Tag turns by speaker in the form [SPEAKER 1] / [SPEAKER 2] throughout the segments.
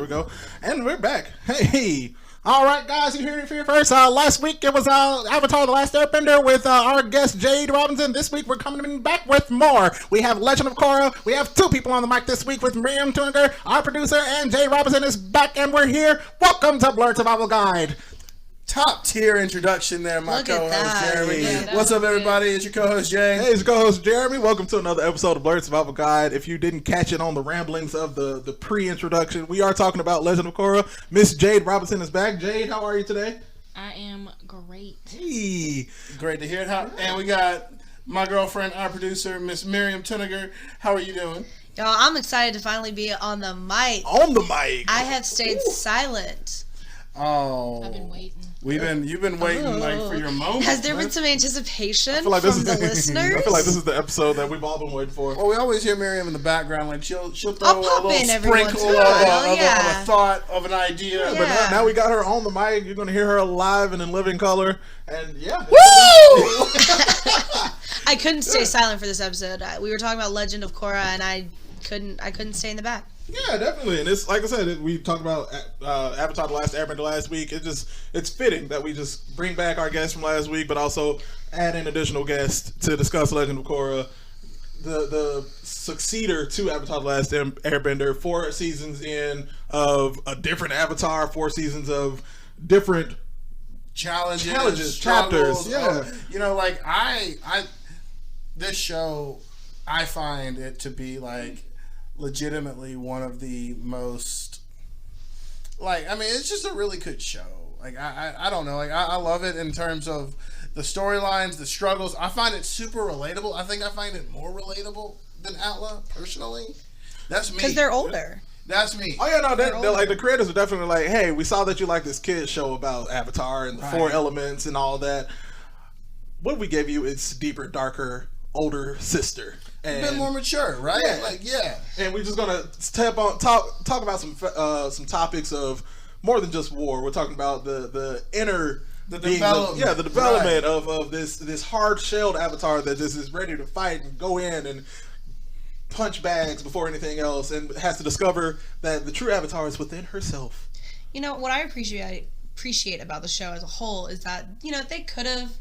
[SPEAKER 1] go. And we're back. Hey. All right, guys, you heard it here first. Last week it was Avatar: The Last Airbender with our guest Jade Robinson. This week we're coming back with more. We have Legend of Korra. We have two people on the mic this week with Miriam Tuninger, our producer, and Jade Robinson is back, and we're here. Welcome to Blerd Survival Guide.
[SPEAKER 2] Top tier introduction there, my co-host Jeremy.
[SPEAKER 3] Yeah,
[SPEAKER 2] what's up, everybody? It's your co-host Jay.
[SPEAKER 1] Hey, it's your co-host Jeremy. Welcome to another episode of Blerd Survival Guide. If you didn't catch it on the ramblings of the pre-introduction, we are talking about Legend of Korra. Miss Jade Robinson is back. Jade, how are you today?
[SPEAKER 3] I am great.
[SPEAKER 1] Hey.
[SPEAKER 2] Great to hear it. And we got my girlfriend, our producer, Miss Miriam Tuninger. How are you doing?
[SPEAKER 4] Yo, I'm excited to finally be on the mic.
[SPEAKER 1] On the mic.
[SPEAKER 4] I have stayed silent.
[SPEAKER 2] Oh,
[SPEAKER 3] I've been waiting.
[SPEAKER 2] You've been waiting like for your moment.
[SPEAKER 4] Has there been some anticipation
[SPEAKER 1] like
[SPEAKER 4] from the listeners?
[SPEAKER 1] I feel like this is the episode that we've all been waiting for.
[SPEAKER 2] Well, we always hear Miriam in the background, like she'll throw
[SPEAKER 4] I'll
[SPEAKER 2] a
[SPEAKER 4] pop
[SPEAKER 2] little
[SPEAKER 4] in every once
[SPEAKER 2] sprinkle
[SPEAKER 4] in
[SPEAKER 2] of
[SPEAKER 4] a while,
[SPEAKER 2] a thought, of an idea.
[SPEAKER 1] Yeah, but now we got her on the mic. You're going to hear her live and in living color. And yeah.
[SPEAKER 4] Woo! I couldn't stay silent for this episode. We were talking about Legend of Korra, and I couldn't stay in the back.
[SPEAKER 1] Yeah, definitely. And it's like I said, we talked about Avatar: The Last Airbender last week. It's fitting that we just bring back our guests from last week, but also add in additional guests to discuss Legend of Korra, the successor to Avatar: The Last Airbender. 4 seasons in of a different Avatar, 4 seasons of different
[SPEAKER 2] challenges,
[SPEAKER 1] chapters. Yeah,
[SPEAKER 2] like I this show, I find it to be like legitimately one of the most, it's just a really good show. Like I don't know, like I love it in terms of the storylines, the struggles. I find it super relatable. I think I find it more relatable than Atla personally. That's me,
[SPEAKER 4] because they're older.
[SPEAKER 2] That's me.
[SPEAKER 1] Oh yeah, no, they're like the creators are definitely like, hey, we saw that you like this kid show about Avatar and the 4 elements and all that. What we gave you is deeper, darker, older sister. And
[SPEAKER 2] a bit more mature, right?
[SPEAKER 1] Yeah. And we're just gonna talk about some topics of more than just war. We're talking about the inner
[SPEAKER 2] development.
[SPEAKER 1] The development of this hard shelled Avatar that just is ready to fight and go in and punch bags before anything else, and has to discover that the true Avatar is within herself.
[SPEAKER 4] You know what I appreciate about the show as a whole is that they could have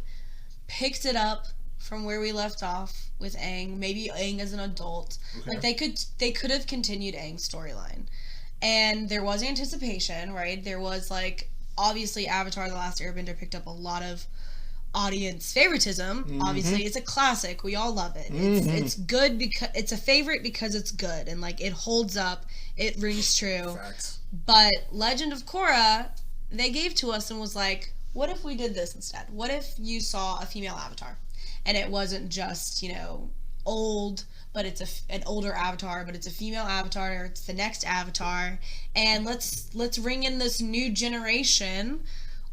[SPEAKER 4] picked it up from where we left off with Aang, maybe Aang as an adult. Okay. Like they could have continued Aang's storyline. And there was anticipation, right? There was obviously Avatar: The Last Airbender picked up a lot of audience favoritism. Mm-hmm. Obviously, it's a classic. We all love it. Mm-hmm. It's good because it's a favorite because it's good and it holds up. It rings true.
[SPEAKER 2] Facts.
[SPEAKER 4] But Legend of Korra, they gave to us and was like, what if we did this instead? What if you saw a female Avatar? And it wasn't just, old, but it's an older Avatar, but it's a female Avatar, or it's the next Avatar. And let's ring in this new generation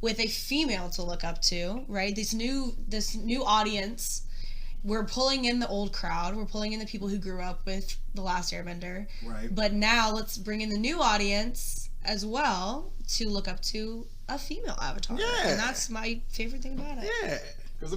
[SPEAKER 4] with a female to look up to, right? This new audience. We're pulling in the old crowd. We're pulling in the people who grew up with The Last Airbender.
[SPEAKER 2] Right.
[SPEAKER 4] But now let's bring in the new audience as well to look up to a female Avatar.
[SPEAKER 1] Yeah.
[SPEAKER 4] And that's my favorite thing about it.
[SPEAKER 1] Yeah. Because,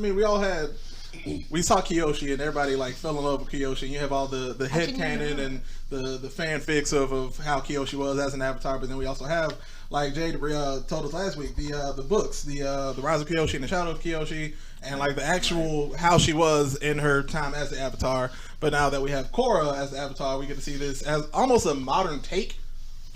[SPEAKER 1] we saw Kyoshi and everybody fell in love with Kyoshi. And you have all the headcanon and the fanfics of how Kyoshi was as an Avatar. But then we also have, like Jade told us last week, the books, the Rise of Kyoshi and the Shadow of Kyoshi, and the actual how she was in her time as the Avatar. But now that we have Korra as the Avatar, we get to see this as almost a modern take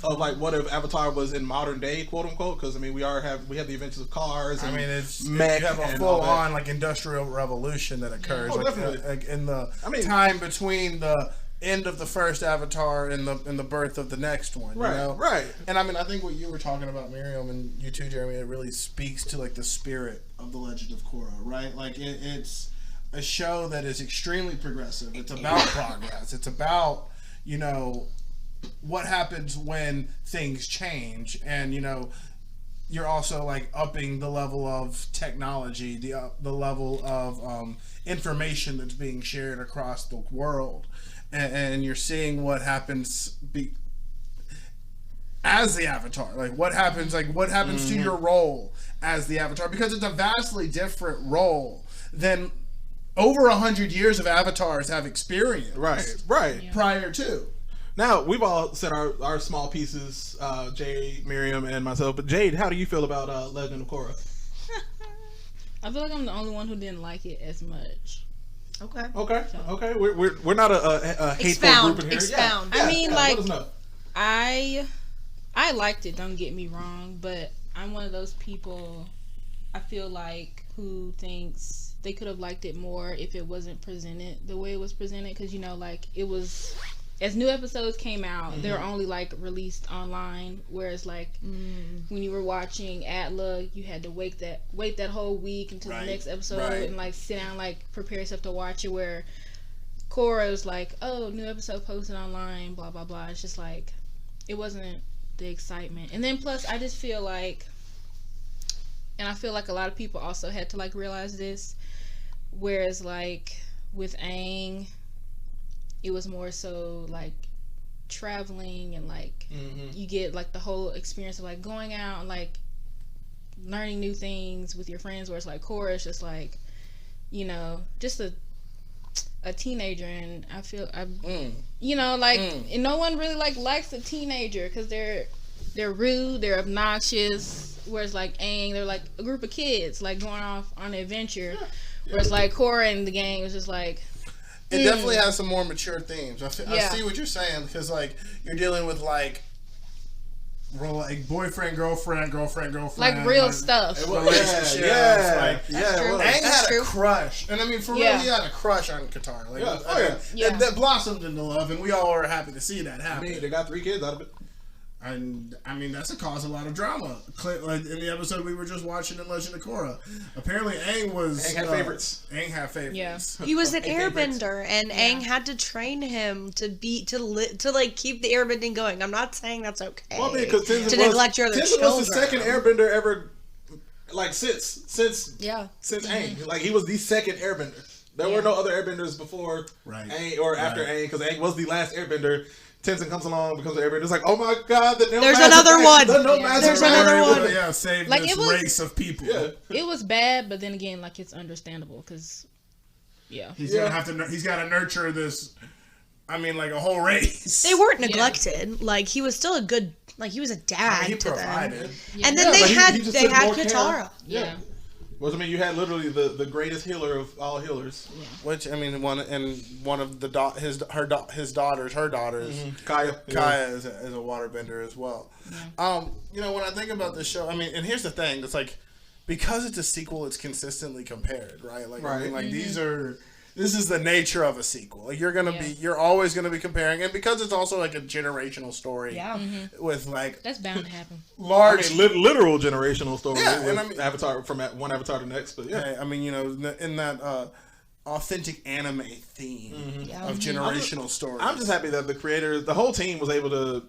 [SPEAKER 1] of what if Avatar was in modern day, quote unquote, because we have the adventures of cars. And
[SPEAKER 2] it's
[SPEAKER 1] mech,
[SPEAKER 2] you have a full on industrial revolution that occurs in the time between the end of the first Avatar and the birth of the next one.
[SPEAKER 1] Right.
[SPEAKER 2] And I think what you were talking about, Miriam, and you too, Jeremy, it really speaks to the spirit of the Legend of Korra, right? It's a show that is extremely progressive. It's about progress. It's about what happens when things change, and you're also upping the level of technology, the level of information that's being shared across the world, and you're seeing what happens as the Avatar. What happens mm-hmm. to your role as the Avatar, because it's a vastly different role than over 100 years of Avatars have experienced.
[SPEAKER 1] Right.
[SPEAKER 2] Prior to.
[SPEAKER 1] Now we've all said our small pieces, Jade, Miriam, and myself. But Jade, how do you feel about Legend of Korra?
[SPEAKER 3] I feel like I'm the only one who didn't like it as much.
[SPEAKER 4] Okay.
[SPEAKER 1] Okay. We're not a hateful group in here.
[SPEAKER 4] Expound.
[SPEAKER 3] I mean,
[SPEAKER 1] let us know.
[SPEAKER 3] I liked it. Don't get me wrong, but I'm one of those people. I feel like who thinks they could have liked it more if it wasn't presented the way it was presented. Because like it was. As new episodes came out, they were only like released online. Whereas like when you were watching Atla, you had to wait that whole week until the next episode and like sit down, like prepare yourself to watch it. Where Korra was like, oh, new episode posted online, blah blah blah. It's just like it wasn't the excitement. And then plus, I just feel like, and I feel like a lot of people also had to like realize this. Whereas like with Aang, it was more so like traveling and like you get like the whole experience of like going out and like learning new things with your friends. Whereas like Korra is just like, just a teenager, and I feel and no one really like likes a teenager because they're rude, they're obnoxious. Whereas like Aang, they're like a group of kids like going off on an adventure. Whereas like Korra and the gang was just like.
[SPEAKER 2] It definitely has some more mature themes. I see what you're saying because, like, you're dealing with like boyfriend, girlfriend,
[SPEAKER 3] like real stuff.
[SPEAKER 2] Relationships.
[SPEAKER 3] Aang
[SPEAKER 2] had a crush, and I mean, for real, he had a crush on Katara. Like, that blossomed into love, and we all were happy to see that happen.
[SPEAKER 1] I mean, they got 3 kids out of it.
[SPEAKER 2] And I mean, that's caused a lot of drama. Like in the episode we were just watching in Legend of Korra, apparently Aang
[SPEAKER 1] had favorites.
[SPEAKER 2] Aang had favorites.
[SPEAKER 4] Yeah. He was an airbender, and Aang had to train him to keep the airbending going. I'm not saying that's okay.
[SPEAKER 1] Well, I mean, because Tenzin
[SPEAKER 4] neglect your other children.
[SPEAKER 1] was the second airbender ever, like since Aang. Like he was the second airbender. There were no other airbenders before Aang or after Aang, because Aang was the last airbender. Tenzin comes along, becomes an airbender. It's like, oh my god,
[SPEAKER 4] there's another one.
[SPEAKER 1] There's another one.
[SPEAKER 2] Yeah, save like this race of people.
[SPEAKER 1] Yeah.
[SPEAKER 3] It was bad, but then again, like it's understandable because,
[SPEAKER 2] he's gonna have to. He's got to nurture this. I mean, like a whole race.
[SPEAKER 4] They weren't neglected. Like he was still a good. Like he was a dad
[SPEAKER 2] he
[SPEAKER 4] to
[SPEAKER 2] provided.
[SPEAKER 4] them. And then they had Katara.
[SPEAKER 1] Yeah. Well, I mean, you had literally the greatest healer of all healers.
[SPEAKER 2] Yeah. Which I mean, one of the his daughters, Kaya is a waterbender as well. Yeah. When I think about this show, I mean, and here's the thing: it's like because it's a sequel, it's consistently compared, right? Like, I mean, like this is the nature of a sequel. Like you're always gonna be comparing, and because it's also like a generational story. Yeah. With like
[SPEAKER 3] that's bound to happen.
[SPEAKER 1] Large, literal generational story. Yeah, and I mean, Avatar from one Avatar to the next, but
[SPEAKER 2] I mean, in that authentic anime theme of generational stories.
[SPEAKER 1] I'm just happy that the whole team was able to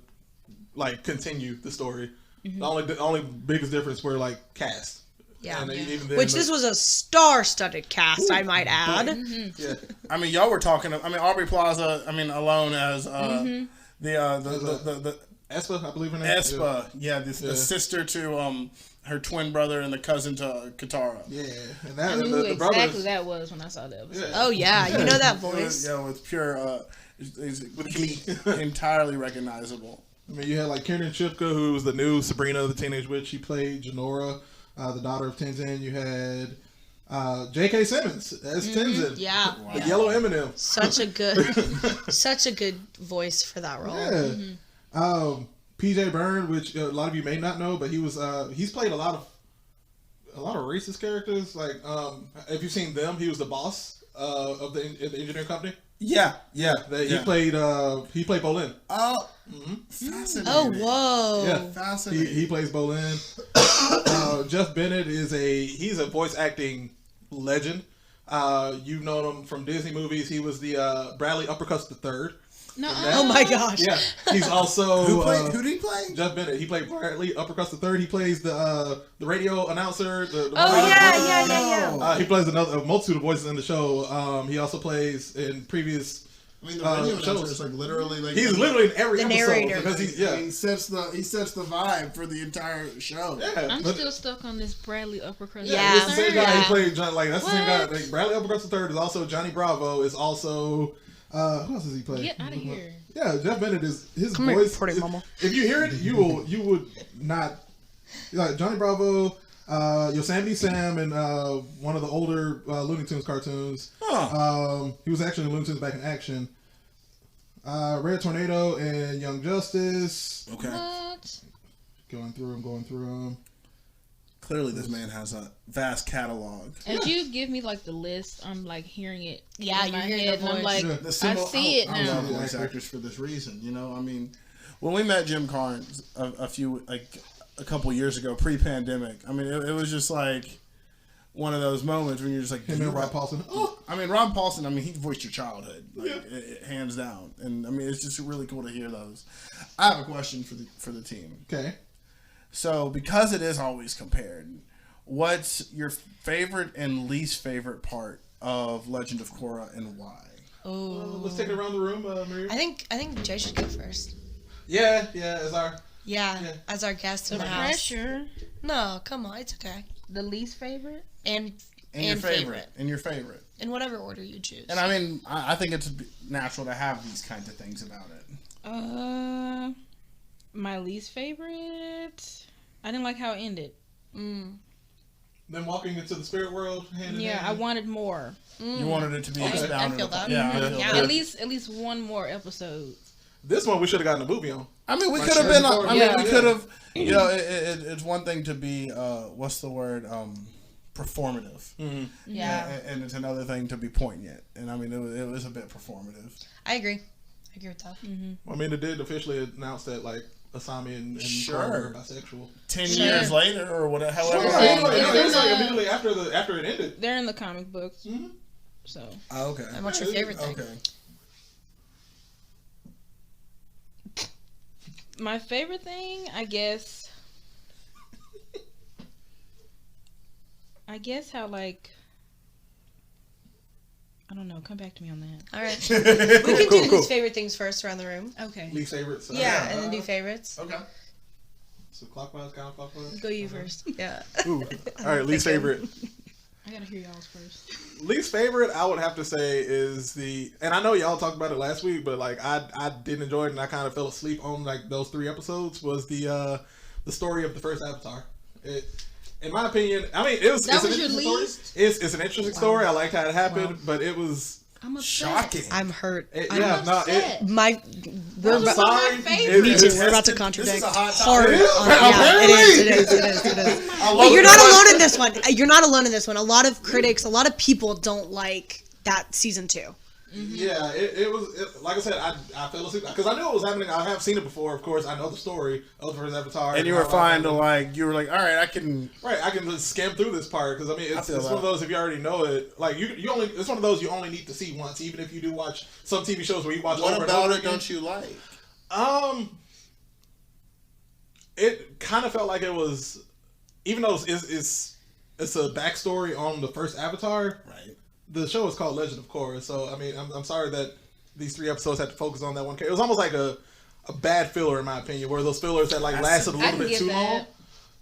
[SPEAKER 1] like continue the story. The only biggest difference were like cast.
[SPEAKER 4] Yeah, which this was a star-studded cast, I might add.
[SPEAKER 1] Yeah,
[SPEAKER 2] I mean, y'all were talking. I mean, Aubrey Plaza. I mean, alone as the
[SPEAKER 1] Espa, I believe her name.
[SPEAKER 2] Espa, the sister to her twin brother and the cousin to Katara.
[SPEAKER 1] Yeah, and
[SPEAKER 3] I knew who exactly that was when I saw that episode.
[SPEAKER 4] Oh yeah, you know that voice.
[SPEAKER 2] With pure, with glee, entirely recognizable.
[SPEAKER 1] I mean, you had like Kiernan Shipka, who was the new Sabrina the Teenage Witch. She played Jinora, the daughter of Tenzin. You had J.K. Simmons as Tenzin.
[SPEAKER 4] Yeah.
[SPEAKER 1] The yellow M&M.
[SPEAKER 4] Such a good voice for that role.
[SPEAKER 1] Yeah. P.J. Byrne, which a lot of you may not know, but he's played a lot of racist characters. Like, if you've seen Them, he was the boss of the engineering company.
[SPEAKER 2] Yeah.
[SPEAKER 1] He played Bolin.
[SPEAKER 2] Oh, fascinating.
[SPEAKER 4] Oh, whoa.
[SPEAKER 1] Yeah,
[SPEAKER 2] fascinating.
[SPEAKER 1] He plays Bolin. Jeff Bennett he's a voice acting legend. You've known him from Disney movies. He was the Bradley Uppercuts III.
[SPEAKER 3] No.
[SPEAKER 4] Oh my gosh.
[SPEAKER 1] Yeah. He's also
[SPEAKER 2] who did he play?
[SPEAKER 1] Jeff Bennett. He played Bradley Uppercuts III. He plays the radio announcer.
[SPEAKER 4] Yeah.
[SPEAKER 1] He plays a multitude of voices in the show. He also plays in previous.
[SPEAKER 2] I mean, the radio announcer is like literally like
[SPEAKER 1] he's literally in every episode
[SPEAKER 4] narrator
[SPEAKER 1] because
[SPEAKER 2] he sets the vibe for the entire show.
[SPEAKER 1] Yeah,
[SPEAKER 3] I'm still stuck on this Bradley Uppercuts.
[SPEAKER 4] Yeah,
[SPEAKER 1] that's the same guy. He played John. Like that's the same guy. Like Bradley Uppercuts III is also Johnny Bravo. Is also Who else does he play?
[SPEAKER 3] Get out of here.
[SPEAKER 1] Yeah, Jeff Bennett is his
[SPEAKER 4] Come here,
[SPEAKER 1] voice.
[SPEAKER 4] pretty mama.
[SPEAKER 1] If you hear it, you would not like Johnny Bravo, Yosemite Sam, and one of the older Looney Tunes cartoons.
[SPEAKER 2] Huh.
[SPEAKER 1] He was actually in Looney Tunes Back in Action. Red Tornado and Young Justice.
[SPEAKER 2] Okay.
[SPEAKER 3] What?
[SPEAKER 1] Going through them.
[SPEAKER 2] Clearly, this man has a vast catalog.
[SPEAKER 3] As you give me like the list, I'm like hearing it.
[SPEAKER 4] Yeah,
[SPEAKER 3] in my
[SPEAKER 4] you're hearing
[SPEAKER 3] head,
[SPEAKER 4] the
[SPEAKER 3] and I'm
[SPEAKER 4] voice.
[SPEAKER 3] like,
[SPEAKER 2] The
[SPEAKER 3] I see it
[SPEAKER 2] I
[SPEAKER 3] now.
[SPEAKER 2] love voice actors for this reason. You know, I mean, when we met Jim Carnes a couple years ago, pre-pandemic, I mean, it was just like one of those moments when you're just like,
[SPEAKER 1] Him and Rob Paulson. Oh,
[SPEAKER 2] I mean, Rob Paulson, I mean, he voiced your childhood, hands down. And I mean, it's just really cool to hear those. I have a question for the team.
[SPEAKER 1] okay.
[SPEAKER 2] So, because it is always compared, what's your favorite and least favorite part of Legend of Korra and why?
[SPEAKER 4] Oh,
[SPEAKER 1] Let's take it around the room, Maria.
[SPEAKER 4] I think Jay should go first.
[SPEAKER 1] Yeah, as our
[SPEAKER 4] Yeah, as our guest in
[SPEAKER 3] The
[SPEAKER 4] the house.
[SPEAKER 3] pressure.
[SPEAKER 4] No, come on, it's okay.
[SPEAKER 3] The least favorite.
[SPEAKER 4] And
[SPEAKER 2] Your favorite. And your favorite.
[SPEAKER 4] in whatever order you choose.
[SPEAKER 2] And I mean, I think it's natural to have these kinds of things about it.
[SPEAKER 3] My least favorite. I didn't like how it ended.
[SPEAKER 1] Then walking into the spirit world hand in
[SPEAKER 3] Yeah,
[SPEAKER 1] hand.
[SPEAKER 3] I wanted more.
[SPEAKER 2] You wanted it to be
[SPEAKER 4] I
[SPEAKER 2] expounded
[SPEAKER 4] feel
[SPEAKER 2] upon.
[SPEAKER 4] that.
[SPEAKER 2] Yeah, I feel
[SPEAKER 4] Yeah.
[SPEAKER 2] that.
[SPEAKER 3] At least one more episode.
[SPEAKER 1] This one we should have gotten a movie on.
[SPEAKER 2] I mean, we
[SPEAKER 1] Like
[SPEAKER 2] could have been.
[SPEAKER 1] Sherman
[SPEAKER 2] I mean,
[SPEAKER 1] Ford.
[SPEAKER 2] we could have. You know, it's one thing to be. What's the word? Performative.
[SPEAKER 4] Yeah.
[SPEAKER 2] And it's another thing to be poignant. And I mean, it was a bit performative.
[SPEAKER 4] I agree with that.
[SPEAKER 1] I mean, it did officially announce that like Asami and
[SPEAKER 2] Sure.
[SPEAKER 1] Korra are bisexual.
[SPEAKER 2] 10 years later, or whatever. However.
[SPEAKER 1] It was like immediately after it ended.
[SPEAKER 3] They're in the comic books.
[SPEAKER 1] Mm-hmm.
[SPEAKER 3] So.
[SPEAKER 2] Oh, okay.
[SPEAKER 4] And what's your favorite thing?
[SPEAKER 2] Okay.
[SPEAKER 3] My favorite thing, I guess how like I don't know. Come back to me on that.
[SPEAKER 4] All right. We can do these favorite things first around the room.
[SPEAKER 3] Okay.
[SPEAKER 1] Least favorites.
[SPEAKER 4] Yeah, and then do favorites.
[SPEAKER 2] Okay.
[SPEAKER 1] So clockwise, counterclockwise.
[SPEAKER 4] Go you first. Yeah.
[SPEAKER 1] Ooh. All right, least favorite.
[SPEAKER 3] I gotta hear y'all's first.
[SPEAKER 1] Least favorite, I would have to say, is and I know y'all talked about it last week, but like I didn't enjoy it, and I kind of fell asleep on like those 3 episodes. Was the story of the first Avatar? In my opinion, I mean, it's an
[SPEAKER 3] was your
[SPEAKER 1] interesting story.
[SPEAKER 3] least?
[SPEAKER 1] It's an interesting story. I liked how it happened, but it was
[SPEAKER 3] I'm upset.
[SPEAKER 2] Shocking.
[SPEAKER 4] I'm hurt.
[SPEAKER 3] I'm upset.
[SPEAKER 1] I'm sorry.
[SPEAKER 4] Me too. We're about to contradict.
[SPEAKER 2] This is a hot
[SPEAKER 4] Hard.
[SPEAKER 2] topic.
[SPEAKER 4] It is. But you're not alone in this one. You're not alone in this one. A lot of critics, a lot of people don't like that season 2.
[SPEAKER 1] Yeah, it was like I said, I fell asleep because I knew it was happening. I have seen it before, of course. I know the story of the first Avatar,
[SPEAKER 2] And you were fine to like. You were like, all right, I can.
[SPEAKER 1] Right, I can just skim through this part because I mean it's
[SPEAKER 2] feel
[SPEAKER 1] one
[SPEAKER 2] that.
[SPEAKER 1] of those if you already know it, like you only it's one of those you only need to see once, even if you do watch some TV shows where you watch
[SPEAKER 2] What
[SPEAKER 1] over
[SPEAKER 2] about
[SPEAKER 1] and over
[SPEAKER 2] it?
[SPEAKER 1] again.
[SPEAKER 2] Don't you like?
[SPEAKER 1] It kind of felt like it was, even though it's a backstory on the first Avatar.
[SPEAKER 2] Right.
[SPEAKER 1] The show is called Legend of Korra, so I mean I'm sorry that these 3 episodes had to focus on that one character. It was almost like a bad filler in my opinion, where those fillers that like lasted a
[SPEAKER 3] I
[SPEAKER 1] little
[SPEAKER 3] can
[SPEAKER 1] bit
[SPEAKER 3] get
[SPEAKER 1] too
[SPEAKER 3] that.
[SPEAKER 1] long.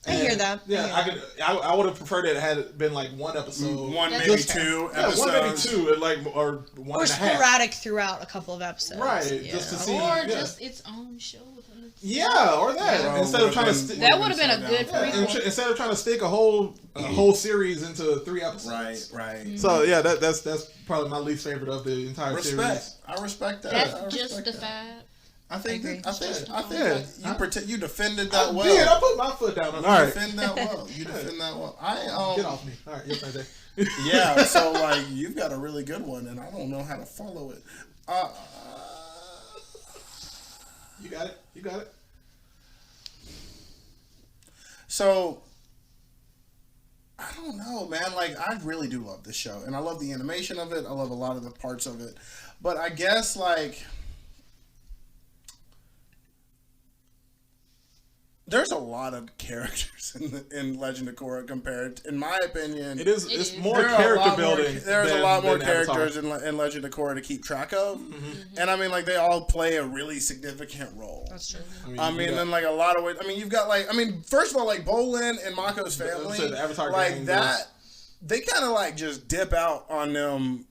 [SPEAKER 4] I hear that.
[SPEAKER 1] Yeah, I would have preferred it had it been like 1 episode.
[SPEAKER 2] One,
[SPEAKER 3] That's
[SPEAKER 2] maybe
[SPEAKER 3] fair.
[SPEAKER 2] 2
[SPEAKER 1] Yeah,
[SPEAKER 2] episodes.
[SPEAKER 1] 1 maybe 2, like or 1
[SPEAKER 4] Or
[SPEAKER 1] and a half.
[SPEAKER 4] sporadic throughout a couple of episodes.
[SPEAKER 1] Right,
[SPEAKER 4] Yeah.
[SPEAKER 1] just to see.
[SPEAKER 3] Or
[SPEAKER 1] yeah.
[SPEAKER 3] just its own show.
[SPEAKER 1] Yeah, or that
[SPEAKER 2] Bro,
[SPEAKER 1] instead of trying to
[SPEAKER 3] That would have been a good
[SPEAKER 1] yeah,
[SPEAKER 3] prequel.
[SPEAKER 1] instead of trying to stick a whole series into 3 episodes.
[SPEAKER 2] Right.
[SPEAKER 1] So yeah, that's probably my least favorite of the entire
[SPEAKER 2] Respect.
[SPEAKER 1] series.
[SPEAKER 2] I respect that.
[SPEAKER 3] That's
[SPEAKER 2] I respect
[SPEAKER 3] justified.
[SPEAKER 2] I think
[SPEAKER 4] agree.
[SPEAKER 2] that, I think
[SPEAKER 1] Yeah.
[SPEAKER 2] that you defended
[SPEAKER 1] I
[SPEAKER 2] that well.
[SPEAKER 1] did. I put my foot down. All
[SPEAKER 2] You
[SPEAKER 1] right,
[SPEAKER 2] defend that well. You defend that well. I
[SPEAKER 1] get off me. All right, yes, I did.
[SPEAKER 2] Yeah. So like you've got a really good one, and I don't know how to follow it.
[SPEAKER 1] You got it. You got it.
[SPEAKER 2] So I don't know, man. Like I really do love this show, and I love the animation of it. I love a lot of the parts of it, but I guess like there's a lot of characters in Legend of Korra compared, in my opinion.
[SPEAKER 1] It's more
[SPEAKER 2] There are a
[SPEAKER 1] character
[SPEAKER 2] lot more-
[SPEAKER 1] building.
[SPEAKER 2] There's a
[SPEAKER 1] than-
[SPEAKER 2] lot more
[SPEAKER 1] than Avatar.
[SPEAKER 2] characters in Legend of Korra to keep track of, and I mean, like they all play a really significant role.
[SPEAKER 4] That's true.
[SPEAKER 2] I mean, in like a lot of ways. I mean, you've got like, first of all, like Bolin and Mako's family,
[SPEAKER 1] So the Avatar
[SPEAKER 2] like
[SPEAKER 1] gang
[SPEAKER 2] that. They kind of like just dip out on them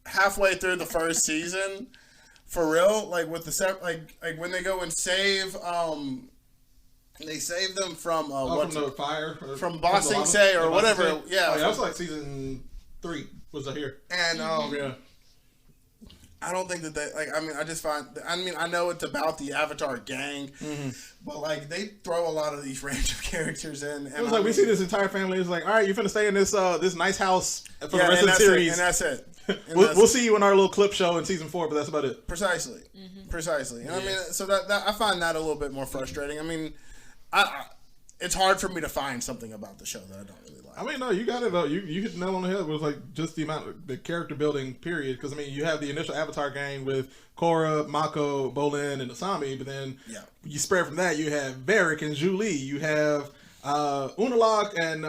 [SPEAKER 2] halfway through the first season, For real, like with the like when they go and save they save them from
[SPEAKER 1] from the fire,
[SPEAKER 2] from Ba Sing Se or whatever. Yeah,
[SPEAKER 1] that was like season 3 was I here,
[SPEAKER 2] and
[SPEAKER 1] yeah.
[SPEAKER 2] I don't think that they like. I mean, I just find. I mean, I know it's about the Avatar gang, but like they throw a lot of these random characters in. And
[SPEAKER 1] it was like we see this entire family. It's like, all right, you're finna stay in this this nice house for the rest of the series,
[SPEAKER 2] and that's it.
[SPEAKER 1] We'll see you in our little clip show in season 4, but that's about it.
[SPEAKER 2] Precisely. And I mean, so that I find that a little bit more frustrating. I mean, it's hard for me to find something about the show that I don't really like.
[SPEAKER 1] I mean, no, you got it though. You hit the nail on the head with like just the amount of the character building period. Because I mean, you have the initial Avatar gang with Korra, Mako, Bolin, and Asami, but then you spread from that. You have Varric and Zhu Li. You have Unalaq and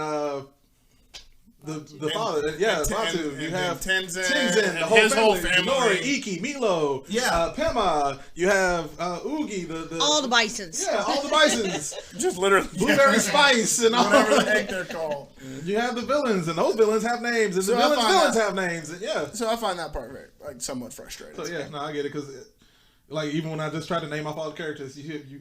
[SPEAKER 1] the father, Batu. You have Tenzin, the whole family. Nori, Iki, Milo, Pema. You have Oogie,
[SPEAKER 4] all the bisons.
[SPEAKER 1] Yeah, all the bisons.
[SPEAKER 2] Just literally
[SPEAKER 1] Blueberry Spice and all.
[SPEAKER 2] Whatever the heck they're called.
[SPEAKER 1] You have the villains, and those villains have names, and the villains have names. And
[SPEAKER 2] So I find that part very, like, somewhat frustrating.
[SPEAKER 1] So yeah, no, I get it because. Like, even when I just try to name off all the characters,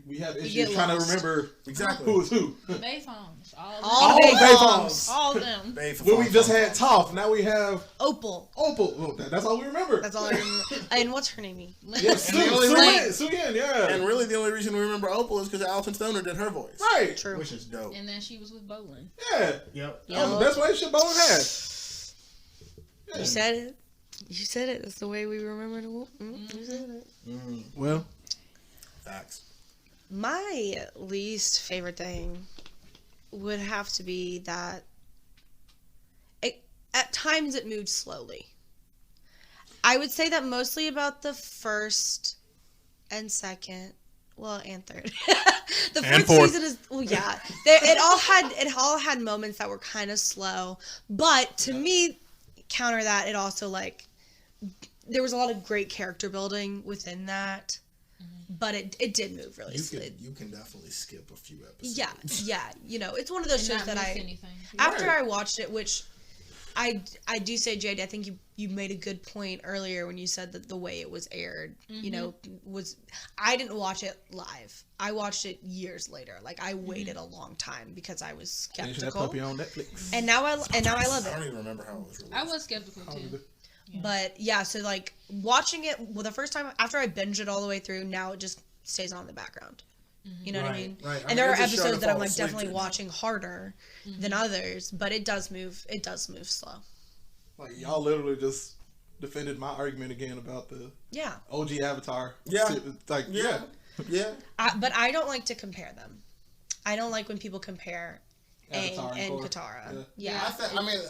[SPEAKER 1] we have issues trying to remember
[SPEAKER 2] exactly
[SPEAKER 1] who is who.
[SPEAKER 3] The Bayfongs.
[SPEAKER 4] All the Bayfongs.
[SPEAKER 3] All of them.
[SPEAKER 1] When we just had Toph, now we have
[SPEAKER 4] Opal.
[SPEAKER 1] Well, that's all we remember.
[SPEAKER 4] That's all I remember. And what's her name?
[SPEAKER 1] Yes, Suyin, yeah.
[SPEAKER 2] And really the only reason we remember Opal is because Alison Stoner did her voice.
[SPEAKER 1] Right.
[SPEAKER 4] True.
[SPEAKER 2] Which is dope.
[SPEAKER 3] And then she was with Bolin.
[SPEAKER 1] Yeah.
[SPEAKER 2] Yep.
[SPEAKER 1] That was the best relationship Bolin had.
[SPEAKER 4] Yeah. You said it. You said it. That's the way we remember it. You said it.
[SPEAKER 1] Well,
[SPEAKER 2] facts.
[SPEAKER 4] My least favorite thing would have to be that at times it moved slowly. I would say that mostly about the first and second, and third. The fourth season is it all had moments that were kind of slow, but to me, counter that, it also like there was a lot of great character building within that, but it did move really slowly.
[SPEAKER 2] You can definitely skip a few episodes.
[SPEAKER 4] Yeah. You know, it's one of those shows that after I watched it, which I do say, Jade, I think you made a good point earlier when you said that the way it was aired, you know, I didn't watch it live. I watched it years later. Like I waited a long time because I was skeptical.
[SPEAKER 1] that puppy on Netflix.
[SPEAKER 4] And now I love it.
[SPEAKER 2] I don't even remember how it was released.
[SPEAKER 3] I was skeptical too.
[SPEAKER 4] Yeah. But yeah, so like watching it the first time after I binged it all the way through, now it just stays on in the background. You know what I mean?
[SPEAKER 2] Right.
[SPEAKER 4] And there are episodes that I'm like definitely watching harder than others, but it does move slow.
[SPEAKER 1] Like y'all literally just defended my argument again about the OG Avatar.
[SPEAKER 2] Yeah.
[SPEAKER 1] Like
[SPEAKER 2] Yeah.
[SPEAKER 4] But I don't like to compare them. I don't like when people compare
[SPEAKER 1] Avatar
[SPEAKER 4] and
[SPEAKER 1] Korra.
[SPEAKER 4] Katara.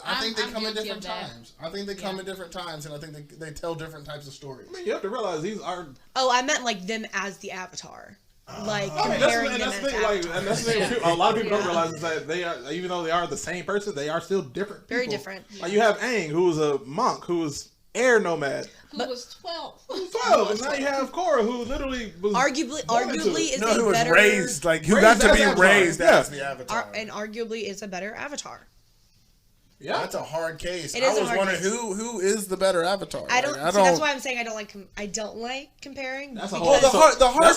[SPEAKER 2] I think they come at different
[SPEAKER 3] guilty of that.
[SPEAKER 2] times. I think they come at different times, and I think they tell different types of stories.
[SPEAKER 1] I mean, you have to realize these are.
[SPEAKER 4] Oh, I meant like them as the Avatar. Like comparing them as Avatar.
[SPEAKER 1] And that's the thing. A lot of people don't realize is that they are, even though they are the same person, they are still different.
[SPEAKER 4] Very
[SPEAKER 1] people.
[SPEAKER 4] different.
[SPEAKER 1] Like you have Aang, who was a monk, who was air nomad.
[SPEAKER 3] Who was 12.
[SPEAKER 1] And now you have Korra, who literally was
[SPEAKER 4] arguably is
[SPEAKER 2] who
[SPEAKER 4] a
[SPEAKER 2] was
[SPEAKER 4] better
[SPEAKER 2] raised who got to be raised as the Avatar,
[SPEAKER 4] and arguably is a better Avatar.
[SPEAKER 1] Yeah,
[SPEAKER 2] that's a hard case.
[SPEAKER 4] It is
[SPEAKER 2] I was wondering who is the better Avatar.
[SPEAKER 4] I don't. That's why I'm saying I don't like comparing.
[SPEAKER 1] That's a whole
[SPEAKER 2] that's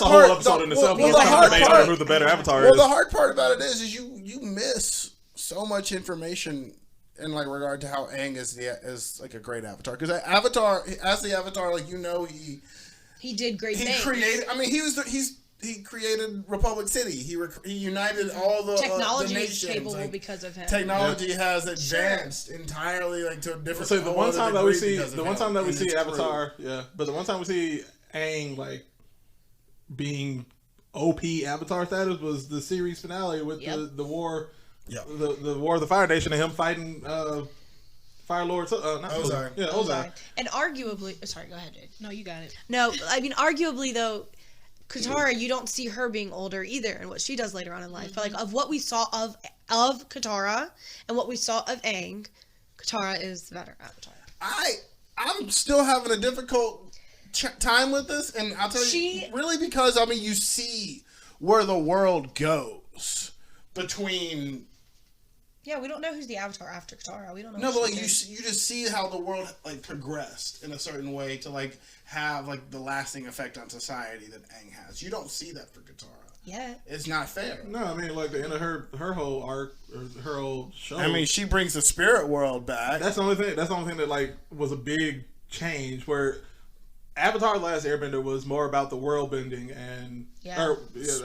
[SPEAKER 1] a whole episode in itself.
[SPEAKER 2] The hard part,
[SPEAKER 1] who the better Avatar is.
[SPEAKER 2] Well, the hard part about it is you miss so much information in like regard to how Aang is like a great Avatar, because Avatar as the Avatar, like
[SPEAKER 4] he did great things.
[SPEAKER 2] Created. I mean, he created Republic City. He united all the
[SPEAKER 4] technology
[SPEAKER 2] the
[SPEAKER 4] is capable
[SPEAKER 2] like,
[SPEAKER 4] because of him.
[SPEAKER 2] Technology has advanced entirely like to a different.
[SPEAKER 1] So the one time that we see Avatar, but the one time we see Aang like being OP Avatar status was the series finale with the war. Yeah, the War of the Fire Nation and him fighting Fire Lord
[SPEAKER 2] Ozai.
[SPEAKER 1] Yeah, Ozai.
[SPEAKER 4] And arguably, sorry, go ahead, Jade.
[SPEAKER 3] No, you got it.
[SPEAKER 4] No, I mean arguably though, Katara, you don't see her being older either, and what she does later on in life. But like of what we saw of Katara and what we saw of Aang, Katara is the better Avatar.
[SPEAKER 2] I'm still having a difficult time with this, and I'll tell you really because I mean you see where the world goes between
[SPEAKER 4] Yeah, we don't know who's the Avatar after Katara. We don't know.
[SPEAKER 2] No,
[SPEAKER 4] what
[SPEAKER 2] but like
[SPEAKER 4] she
[SPEAKER 2] you
[SPEAKER 4] did.
[SPEAKER 2] just see how the world like progressed in a certain way to like have like the lasting effect on society that Aang has. You don't see that for Katara.
[SPEAKER 4] Yeah.
[SPEAKER 2] It's not fair.
[SPEAKER 1] No, I mean, like the end of her whole arc or her whole show.
[SPEAKER 2] I mean, she brings the spirit world back.
[SPEAKER 1] that's the only thing. That's the only thing that like was a big change. Where Avatar: The Last Airbender was more about the world bending and, I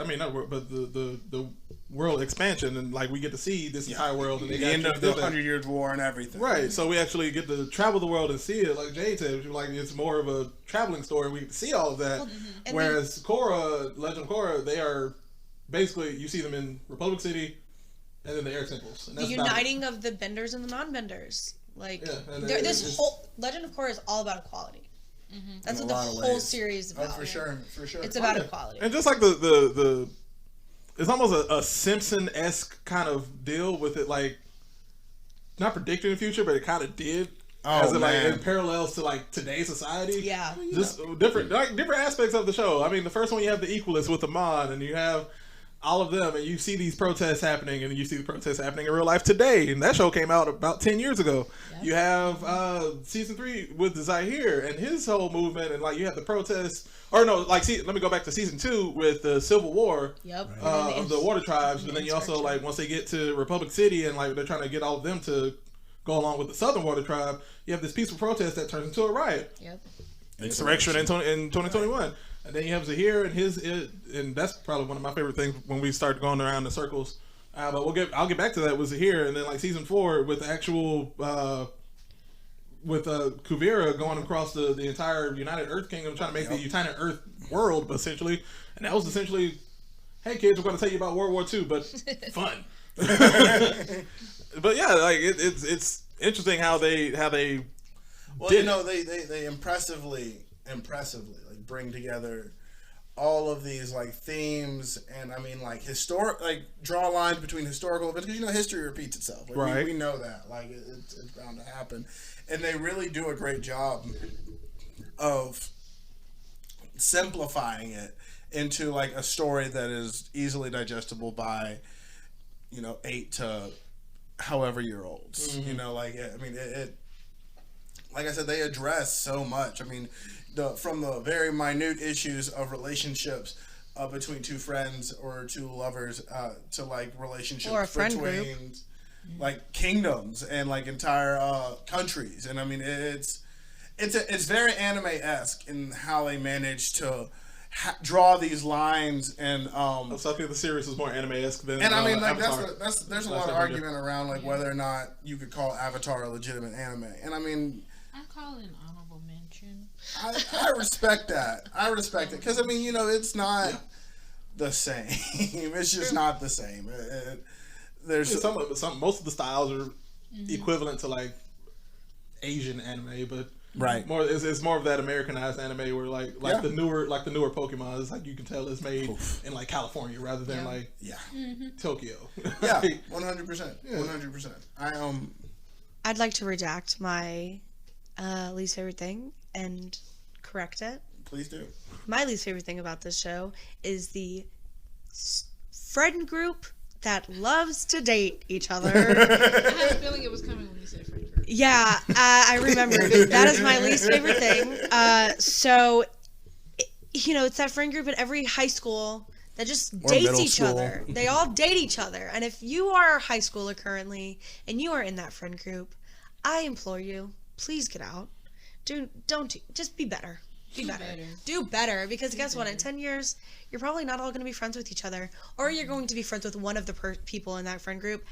[SPEAKER 1] mean, not world, but the world expansion, and like we get to see this entire world and
[SPEAKER 2] the end of the 100 Years' War and everything.
[SPEAKER 1] Right, so we actually get to travel the world and see it. Like Jade said, like it's more of a traveling story. We get to see all of that. Whereas Korra, Legend of Korra, they are basically, you see them in Republic City and then the air temples. And
[SPEAKER 4] The
[SPEAKER 1] that's
[SPEAKER 4] uniting of the benders and the non-benders. Like
[SPEAKER 1] and
[SPEAKER 4] this whole Legend of Korra is all about equality. That's what the whole series is about.
[SPEAKER 2] Oh, for sure.
[SPEAKER 4] It's about equality.
[SPEAKER 1] And just like the it's almost a Simpson-esque kind of deal with it, like not predicting the future, but it kind of did. As it, like, in parallels to like today's society.
[SPEAKER 4] Yeah.
[SPEAKER 1] Just different aspects of the show. I mean, the first one you have the Equalists with Amon, and you have all of them, and you see these protests happening, and you see the protests happening in real life today. And that show came out about 10 years ago. Yeah. You have season 3 with Zahir and his whole movement, and like you have the protests. Or no, like let me go back to season 2 with the Civil War of the Water Tribes, but then you also like once they get to Republic City and like they're trying to get all of them to go along with the Southern Water Tribe, you have this peaceful protest that turns into a riot.
[SPEAKER 4] Yep.
[SPEAKER 1] Insurrection in 2021. And then you have Zahir and and that's probably one of my favorite things when we start going around in circles. But I'll get back to that with Zahir, and then like season 4 with the actual with Kuvira going across the entire United Earth Kingdom, trying to make the United Earth world essentially, and that was essentially, hey kids, we're going to tell you about World War II, but fun. But yeah, like it's interesting how they
[SPEAKER 2] well, you know, they impressively like bring together all of these like themes, and I mean like draw lines between historical events, because you know history repeats itself. Like,
[SPEAKER 1] right.
[SPEAKER 2] We know that, like it's bound to happen, and they really do a great job of simplifying it into like a story that is easily digestible by 8 to however year olds.
[SPEAKER 1] Mm-hmm.
[SPEAKER 2] You know, like I mean it like I said, they address so much. I mean, from the very minute issues of relationships between two friends or two lovers to like relationships
[SPEAKER 4] or a friend
[SPEAKER 2] between
[SPEAKER 4] group.
[SPEAKER 2] Like kingdoms and like entire countries. And I mean, it's very anime-esque in how they manage to draw these lines. And
[SPEAKER 1] so I think the series is more anime-esque than
[SPEAKER 2] and I mean, like
[SPEAKER 1] Avatar.
[SPEAKER 2] there's a lot of argument around like whether or not you could call Avatar a legitimate anime. And I mean,
[SPEAKER 5] I call it an honorable mention.
[SPEAKER 2] I respect that. I respect it because I mean, it's not the same. It's just not the same. There's
[SPEAKER 1] most of the styles are equivalent to like Asian anime, but more it's more of that Americanized anime where like the newer Pokemon is like you can tell it's made in like California rather than like Tokyo.
[SPEAKER 2] 100%, 100%.
[SPEAKER 4] I'd like to redact my least favorite thing and correct it.
[SPEAKER 2] Please do.
[SPEAKER 4] My least favorite thing about this show is the friend group that loves to date each other.
[SPEAKER 5] I had a feeling it was coming when you said friend group.
[SPEAKER 4] Yeah, I remember. That is my least favorite thing. So, it's that friend group at every high school that just dates each other. They all date each other. And if you are a high schooler currently and you are in that friend group, I implore you, please get out. Just be better. Be better. Do better, because guess what? In 10 years, you're probably not all going to be friends with each other, or you're going to be friends with one of the people in that friend group,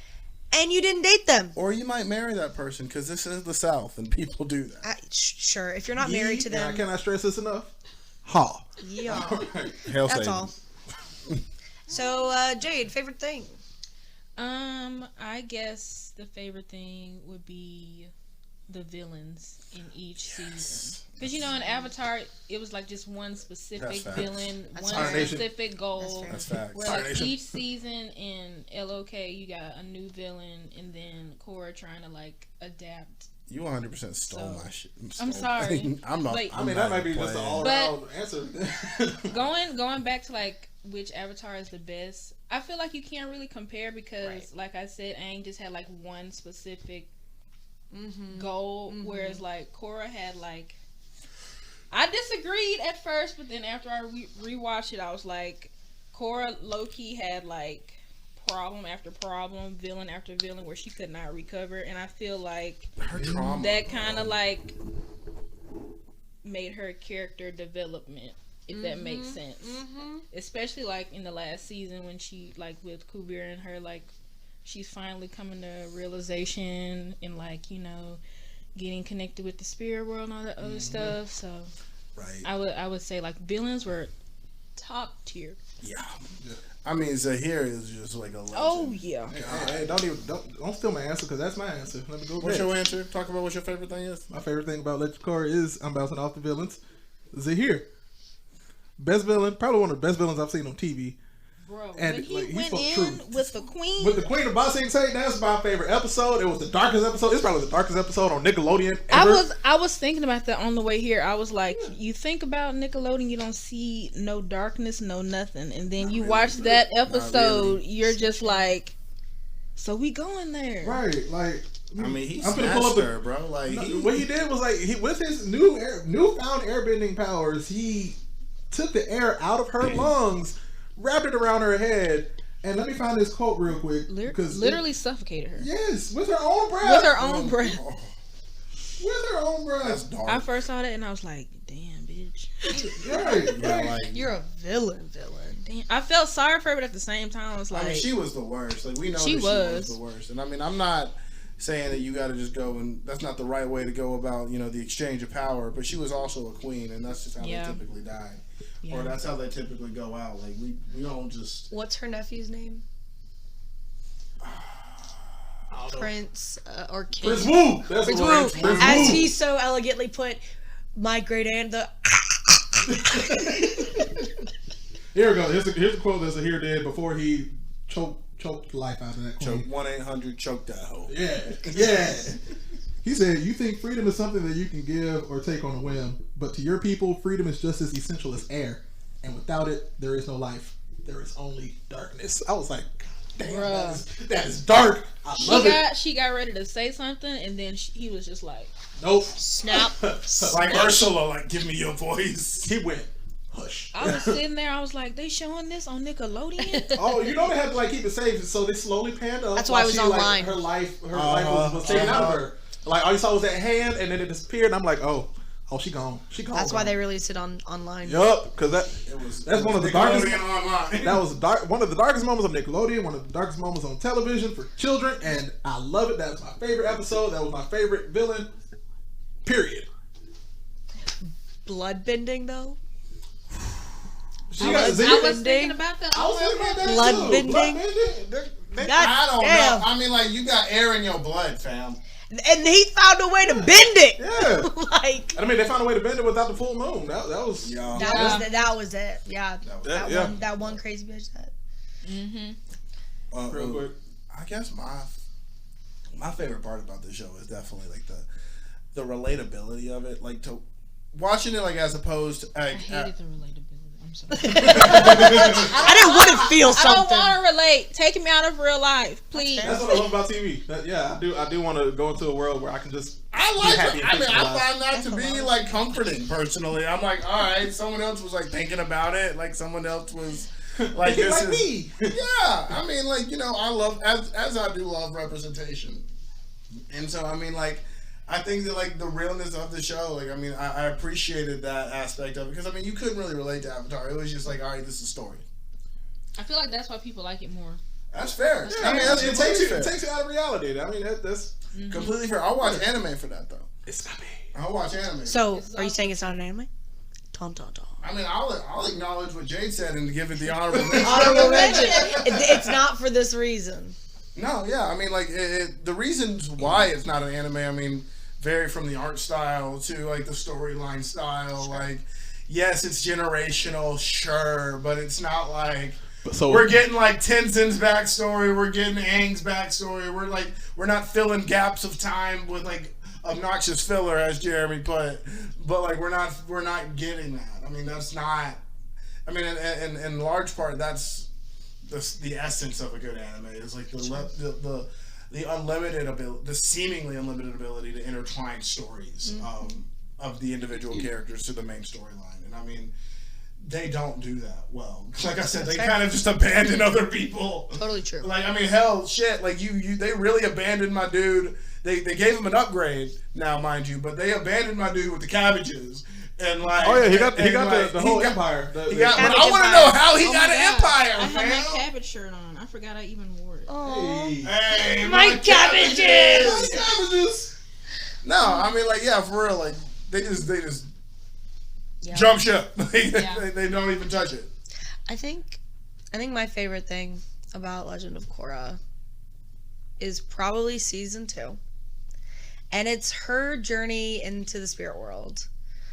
[SPEAKER 4] and you didn't date them.
[SPEAKER 2] Or you might marry that person, because this is the South, and people do that.
[SPEAKER 4] Sure, if you're not married to them.
[SPEAKER 1] I cannot stress this enough. Ha.
[SPEAKER 4] Yeah.
[SPEAKER 2] Hail
[SPEAKER 4] That's
[SPEAKER 2] Satan.
[SPEAKER 4] all. So, Jade, favorite thing?
[SPEAKER 3] I guess the favorite thing would be the villains in each season. Because in Avatar, it was like just one specific villain, one specific goal.
[SPEAKER 2] That's facts.
[SPEAKER 3] Where like each season in LOK, you got a new villain, and then Korra trying to like adapt.
[SPEAKER 2] You 100% stole my shit.
[SPEAKER 3] I'm sorry.
[SPEAKER 2] I'm not.
[SPEAKER 3] Like,
[SPEAKER 1] that might be just an all-around answer.
[SPEAKER 3] going back to like which Avatar is the best. I feel like you can't really compare because,
[SPEAKER 4] Right.
[SPEAKER 3] like I said, Aang just had like one specific goal, whereas like Korra had like. I disagreed at first, but then after I rewatched it, I was like, Korra low-key had like problem after problem, villain after villain, where she could not recover, and I feel like
[SPEAKER 2] Her trauma.
[SPEAKER 3] that kind of like made her character development, if that makes sense. Especially like in the last season when she like with Kubir and her, like she's finally coming to realization and like, you know, getting connected with the spirit world and all that other stuff. So
[SPEAKER 2] Right.
[SPEAKER 3] I would say like villains were top tier.
[SPEAKER 2] Yeah. I mean, Zahir is just like a legend.
[SPEAKER 3] Oh yeah.
[SPEAKER 1] Hey, don't steal my answer because that's my answer. Let me go.
[SPEAKER 2] What's
[SPEAKER 1] next.
[SPEAKER 2] your answer? Talk about what your favorite thing is.
[SPEAKER 1] My favorite thing about Legend of Korra is I'm bouncing off the villains. Zahir, best villain, probably one of the best villains I've seen on TV.
[SPEAKER 3] Bro,
[SPEAKER 1] And,
[SPEAKER 3] when he
[SPEAKER 1] like, he
[SPEAKER 3] went
[SPEAKER 1] spoke
[SPEAKER 3] in
[SPEAKER 1] truth.
[SPEAKER 3] with the queen,
[SPEAKER 1] With the Queen of Ba Sing Se, that's my favorite episode. It was the darkest episode. It's probably the darkest episode on Nickelodeon ever.
[SPEAKER 3] I was thinking about that on the way here. I was like, you think about Nickelodeon, you don't see no darkness, no nothing, and then you watch that episode, you're just like, so we going there,
[SPEAKER 1] Right, like
[SPEAKER 2] I mean, he
[SPEAKER 1] I'm gonna
[SPEAKER 2] smashed
[SPEAKER 1] pull up the-
[SPEAKER 2] her, bro. Like,
[SPEAKER 1] what he did was like with his newfound airbending powers, he took the air out of her lungs, wrapped it around her head, and let me find this quote real quick because
[SPEAKER 3] literally suffocated her.
[SPEAKER 1] yes, with her own breath.
[SPEAKER 3] With her own breath.
[SPEAKER 1] With her own breath.
[SPEAKER 2] that's dark.
[SPEAKER 3] I first saw that and I was like, damn, bitch.
[SPEAKER 1] Right,
[SPEAKER 2] Yeah,
[SPEAKER 1] right.
[SPEAKER 2] like,
[SPEAKER 4] You're a villain.
[SPEAKER 3] Damn. I felt sorry for her, but at the same time, I was like,
[SPEAKER 2] I mean, she was the worst. Like, we know
[SPEAKER 3] She
[SPEAKER 2] that
[SPEAKER 3] was.
[SPEAKER 2] she was the worst. And I mean, I'm not saying that you got to just go and that's not the right way to go about, you know, the exchange of power. But she was also a queen, and that's just how
[SPEAKER 3] Yeah.
[SPEAKER 2] they typically die,
[SPEAKER 3] yeah.
[SPEAKER 2] or that's how they typically go out. Like, we don't just.
[SPEAKER 4] What's her nephew's name? Prince or King.
[SPEAKER 1] Prince Wu. That's
[SPEAKER 4] Prince
[SPEAKER 1] what
[SPEAKER 4] Wu.
[SPEAKER 1] it is. Prince
[SPEAKER 4] As
[SPEAKER 1] Wu.
[SPEAKER 4] he so elegantly put, my great aunt, the.
[SPEAKER 1] Here we go. Here's a quote that Zahir did before he choked the life out of that queen.
[SPEAKER 2] Choke 1-800 choke that hoe.
[SPEAKER 1] Yeah, yeah. He said, "You think freedom is something that you can give or take on a whim, but to your people, freedom is just as essential as air, and without it, there is no life. There is only darkness." I was like, "Damn, that is dark." I love it.
[SPEAKER 3] She got ready to say something, and then he was just like,
[SPEAKER 1] Nope.
[SPEAKER 4] Snap.
[SPEAKER 2] Like Ursula, like, give me your voice.
[SPEAKER 1] He went, "Hush."
[SPEAKER 3] I was sitting there, I was like, they showing this on Nickelodeon?
[SPEAKER 1] Oh, you know they had to like keep it safe, so they slowly panned up.
[SPEAKER 4] That's why it was online.
[SPEAKER 1] Like, her life was taken out of her. Like all you saw was that hand, and then it disappeared. And I'm like, oh, she gone. She gone.
[SPEAKER 4] That's why they released it online.
[SPEAKER 1] Yup, because that's one of the darkest.
[SPEAKER 2] Online.
[SPEAKER 1] That was one of the darkest moments of Nickelodeon. One of the darkest moments on television for children, and I love it. That was my favorite episode. That was my favorite villain. Period.
[SPEAKER 4] Blood bending though.
[SPEAKER 3] I was thinking about that.
[SPEAKER 1] I was thinking about that
[SPEAKER 4] Blood
[SPEAKER 1] too.
[SPEAKER 4] bending?
[SPEAKER 1] Blood bending.
[SPEAKER 2] I don't
[SPEAKER 4] Damn.
[SPEAKER 2] know. I mean, like, you got air in your blood, fam.
[SPEAKER 4] And he found a way to bend it.
[SPEAKER 1] Yeah.
[SPEAKER 4] Like
[SPEAKER 1] I mean, they found a way to bend it without the full moon. That was.
[SPEAKER 2] Yeah.
[SPEAKER 4] that was it. Yeah.
[SPEAKER 1] Yeah.
[SPEAKER 4] That one crazy bitch that.
[SPEAKER 1] Real quick.
[SPEAKER 2] I guess my favorite part about this show is definitely like the relatability of it, like to watching it like as opposed to
[SPEAKER 3] I hated the relatability. I'm sorry.
[SPEAKER 4] I didn't want to feel
[SPEAKER 3] I don't
[SPEAKER 4] something.
[SPEAKER 3] want to relate. Take me out of real life, please.
[SPEAKER 1] That's what I love about TV. I do want to go into a world where I can just.
[SPEAKER 2] I
[SPEAKER 1] be
[SPEAKER 2] like
[SPEAKER 1] happy
[SPEAKER 2] it.
[SPEAKER 1] and
[SPEAKER 2] I mean, I
[SPEAKER 1] fictionalize.
[SPEAKER 2] find that to be like comforting personally. I'm like, all right, someone else was like thinking about it, like someone else was like
[SPEAKER 1] Thinking
[SPEAKER 2] this
[SPEAKER 1] like
[SPEAKER 2] is
[SPEAKER 1] me.
[SPEAKER 2] yeah. I mean, like, you know, I love as I do love representation, and so I mean, like, I think that like the realness of the show, like, I mean, I appreciated that aspect of it because I mean, you couldn't really relate to Avatar. It was just like, all right, this is a story.
[SPEAKER 3] I feel like that's why people like it more.
[SPEAKER 2] That's fair.
[SPEAKER 1] Yeah,
[SPEAKER 2] I mean, that's
[SPEAKER 1] it
[SPEAKER 2] completely fair.
[SPEAKER 1] takes you out of reality. I mean, that's
[SPEAKER 2] Completely fair. I'll watch anime for that though.
[SPEAKER 1] it's not me.
[SPEAKER 2] I'll watch anime.
[SPEAKER 4] So, are you saying it's not an anime? Dun, dun, dun.
[SPEAKER 2] I mean, I'll acknowledge what Jade said and give it the honorable mention.
[SPEAKER 4] Honorable mention. It's not for this reason.
[SPEAKER 2] No, yeah, I mean, like, the reasons why it's not an anime, I mean, vary from the art style to, like, the storyline style. Sure. Like, yes, it's generational, sure, but it's not like...
[SPEAKER 1] So
[SPEAKER 2] we're getting, like, Tenzin's backstory, we're getting Aang's backstory, we're not filling gaps of time with, like, obnoxious filler, as Jeremy put, but, like, we're not getting that. I mean, that's not... I mean, in large part, that's the essence of a good anime is like the unlimited ability, the seemingly unlimited ability to intertwine stories of the individual characters to the main storyline. And I mean, they don't do that well. Like I said, they kind of just abandon other people.
[SPEAKER 4] Totally true.
[SPEAKER 2] Like, I mean, hell, shit. Like they really abandoned my dude. They gave him an upgrade now, mind you, but they abandoned my dude with the cabbages. And like,
[SPEAKER 1] oh yeah, he got the whole empire.
[SPEAKER 2] But I want to know how he got an empire.
[SPEAKER 5] I had my cabbage shirt on. I forgot I even wore it.
[SPEAKER 4] Oh,
[SPEAKER 2] hey,
[SPEAKER 4] my cabbages!
[SPEAKER 2] My cabbages! No, I mean, like, yeah, for real, like they just jump ship. They don't even touch it.
[SPEAKER 4] I think my favorite thing about Legend of Korra is probably season 2, and it's her journey into the spirit world.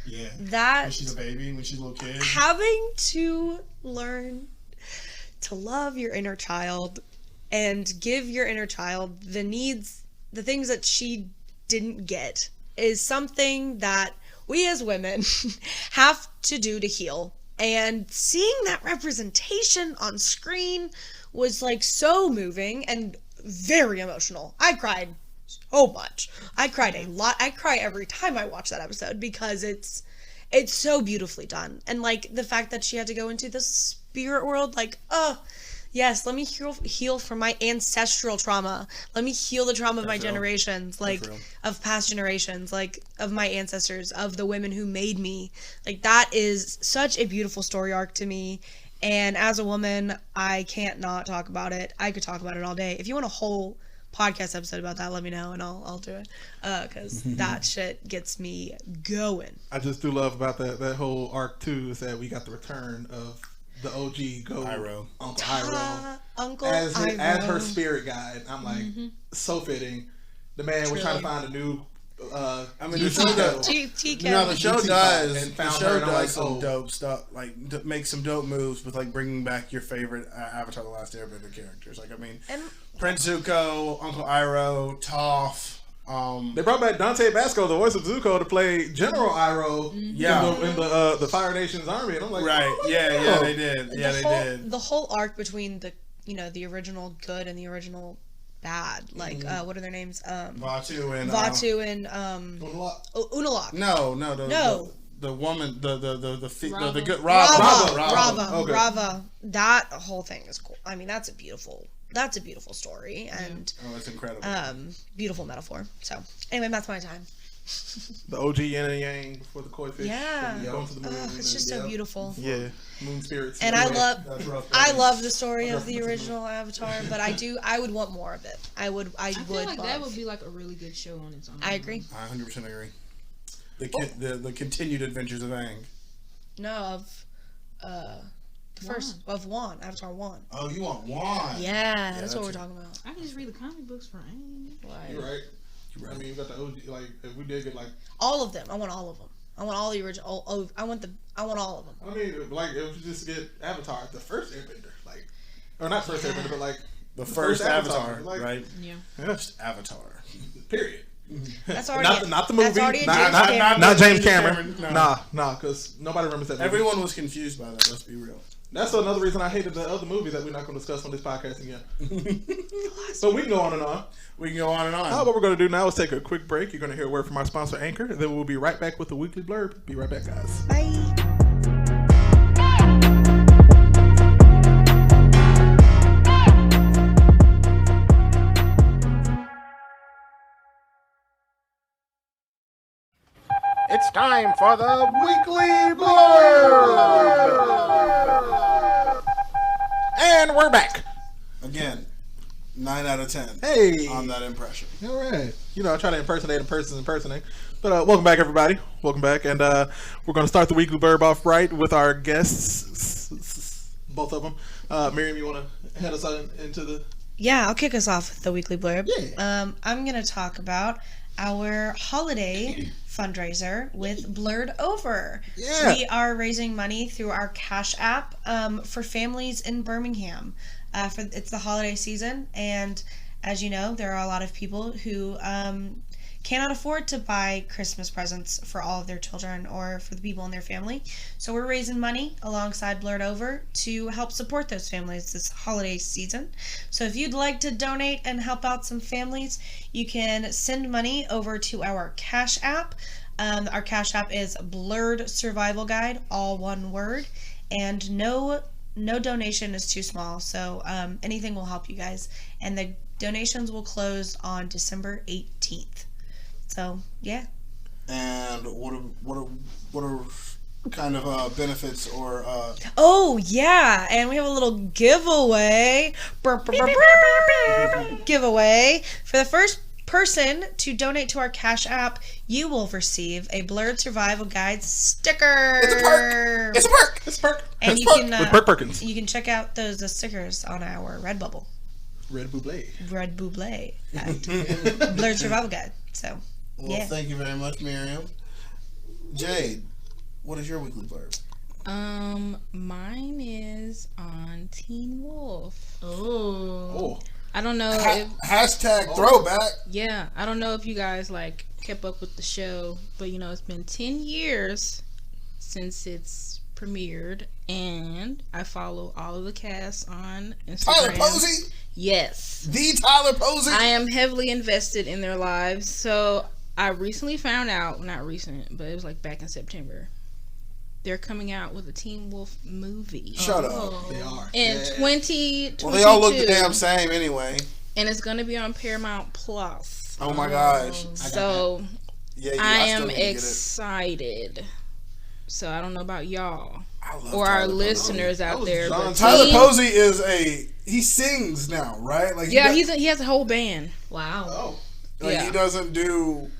[SPEAKER 2] Yeah.
[SPEAKER 4] That
[SPEAKER 2] when she's a baby, when she's a little kid.
[SPEAKER 4] Having to learn to love your inner child and give your inner child the needs, the things that she didn't get, is something that we as women have to do to heal. And seeing that representation on screen was like so moving and very emotional. I cried so much. I cried a lot. I cry every time I watch that episode because it's so beautifully done. And like the fact that she had to go into the spirit world, like, yes, let me heal from my ancestral trauma. Let me heal the trauma of my generations, like of past generations, like of my ancestors, of the women who made me. Like that is such a beautiful story arc to me. And as a woman, I can't not talk about it. I could talk about it all day. If you want a whole podcast episode about that, let me know and I'll do it, because that shit gets me going.
[SPEAKER 1] I just do love about that whole arc too is that we got the return of the OG Uncle Iroh as her spirit guide. I'm like, so fitting. The man was trying to find a new
[SPEAKER 2] I mean, the show does. The show does some dope stuff, like make some dope moves with like bringing back your favorite Avatar: The Last Airbender characters. Like, I mean, Prince Zuko, Uncle Iroh, Toph.
[SPEAKER 1] They brought back Dante Basco, the voice of Zuko, to play General Iroh in the Fire Nation's army, and I'm like,
[SPEAKER 2] they did. They did.
[SPEAKER 4] The whole arc between the original good and the original bad, like what are their names?
[SPEAKER 2] Vaatu and
[SPEAKER 4] Unalaq.
[SPEAKER 2] No. The woman, the good Rava.
[SPEAKER 4] Rava. That whole thing is cool. I mean, that's a beautiful story, and
[SPEAKER 2] that's incredible.
[SPEAKER 4] Beautiful metaphor. So anyway, that's my time.
[SPEAKER 1] The OG yin and yang before the koi fish.
[SPEAKER 4] Yeah. It's just so beautiful.
[SPEAKER 1] Yeah. Moon spirits.
[SPEAKER 4] And I love the story of the original Avatar, but I would want more of it. I feel like
[SPEAKER 5] that would be like a really good show on its own.
[SPEAKER 4] I agree.
[SPEAKER 2] I 100% agree. The continued adventures of Aang.
[SPEAKER 4] No, of first of Wan, Avatar 1.
[SPEAKER 2] Oh, you want Wan?
[SPEAKER 4] Yeah, that's what we're talking about.
[SPEAKER 5] I can just read the comic books for Aang.
[SPEAKER 1] You're right. I mean, you got the OG. Like, if we did get like
[SPEAKER 4] all of them, I want all of them. I want all the original. I want all of them.
[SPEAKER 1] I mean, like, if we just get Avatar, the first Airbender, like, or not first Airbender, but like
[SPEAKER 2] the first Avatar,
[SPEAKER 1] like,
[SPEAKER 2] right?
[SPEAKER 5] Yeah.
[SPEAKER 2] First Avatar.
[SPEAKER 1] Period.
[SPEAKER 4] That's already
[SPEAKER 1] not the movie.
[SPEAKER 4] That's already
[SPEAKER 1] not James Cameron. Nah, because nobody remembers that movie.
[SPEAKER 2] Everyone was confused by that. Let's be real.
[SPEAKER 1] That's another reason I hated the other movies that we're not going to discuss on this podcast again. So we can go on and on. What we're going to do now is take a quick break. You're going to hear a word from our sponsor, Anchor. Then we'll be right back with the weekly blurb. Be right back, guys.
[SPEAKER 4] Bye.
[SPEAKER 6] It's time for the weekly blurb.
[SPEAKER 1] And we're back.
[SPEAKER 2] Again, 9 out of 10.
[SPEAKER 1] Hey.
[SPEAKER 2] On that impression.
[SPEAKER 1] All right. You know, I try to impersonate a person's impersonating. But welcome back, everybody. Welcome back. And we're going to start the weekly blurb off right with our guests. Both of them. Miriam, you want to head us on into the...
[SPEAKER 4] Yeah, I'll kick us off with the weekly blurb.
[SPEAKER 1] Yeah.
[SPEAKER 4] I'm going to talk about our holiday fundraiser with Blerd Over.
[SPEAKER 1] Yeah.
[SPEAKER 4] We are raising money through our Cash App for families in Birmingham. It's the holiday season, and as you know, there are a lot of people who cannot afford to buy Christmas presents for all of their children or for the people in their family. So we're raising money alongside Blerd Over to help support those families this holiday season. So if you'd like to donate and help out some families, you can send money over to our Cash App. Our Cash App is Blerd Survival Guide, all one word, and no donation is too small, so anything will help you guys. And the donations will close on December 18th. So, yeah.
[SPEAKER 2] And what are kind of benefits or...
[SPEAKER 4] Oh, yeah, and we have a little giveaway. Giveaway. For the first person to donate to our Cash App, you will receive a Blerd Survival Guide sticker.
[SPEAKER 2] It's a perk. It's a perk. It's a perk.
[SPEAKER 4] And
[SPEAKER 2] it's
[SPEAKER 4] you
[SPEAKER 2] perk.
[SPEAKER 4] can
[SPEAKER 1] With Perk Perkins.
[SPEAKER 4] you can check out those stickers on our Redbubble.
[SPEAKER 1] Red Buble.
[SPEAKER 4] Red Buble at Blerd Survival Guide. So,
[SPEAKER 2] Well,
[SPEAKER 4] yeah.
[SPEAKER 2] thank you very much, Miriam. Jade, what is your weekly blurb?
[SPEAKER 3] Mine is on Teen Wolf.
[SPEAKER 1] Oh.
[SPEAKER 3] I don't know if
[SPEAKER 2] Hashtag throwback.
[SPEAKER 3] yeah, I don't know if you guys like kept up with the show, but you know it's been 10 years since it's premiered, and I follow all of the cast on Instagram.
[SPEAKER 2] Tyler Posey.
[SPEAKER 3] Yes.
[SPEAKER 2] The Tyler Posey.
[SPEAKER 3] I am heavily invested in their lives. So I recently found out, not recent, but it was like back in September. They're coming out with a Teen Wolf movie.
[SPEAKER 2] Shut up.
[SPEAKER 1] They are.
[SPEAKER 3] In 2022.
[SPEAKER 2] Well, they all look the damn same anyway.
[SPEAKER 3] And it's going to be on Paramount Plus.
[SPEAKER 2] Oh my gosh.
[SPEAKER 3] So
[SPEAKER 2] Yeah,
[SPEAKER 3] I
[SPEAKER 2] still
[SPEAKER 3] am
[SPEAKER 2] need to get it.
[SPEAKER 3] excited. So I don't know about y'all
[SPEAKER 2] I love
[SPEAKER 3] or our
[SPEAKER 2] Tyler
[SPEAKER 3] listeners
[SPEAKER 1] That
[SPEAKER 3] out
[SPEAKER 1] was
[SPEAKER 3] there.
[SPEAKER 1] John
[SPEAKER 3] But
[SPEAKER 2] Tyler
[SPEAKER 3] Teen-
[SPEAKER 2] Posey is he sings now, right? Like
[SPEAKER 3] Yeah,
[SPEAKER 2] he
[SPEAKER 3] he has a whole band.
[SPEAKER 4] Wow.
[SPEAKER 1] Oh.
[SPEAKER 2] like
[SPEAKER 3] yeah.
[SPEAKER 2] he doesn't do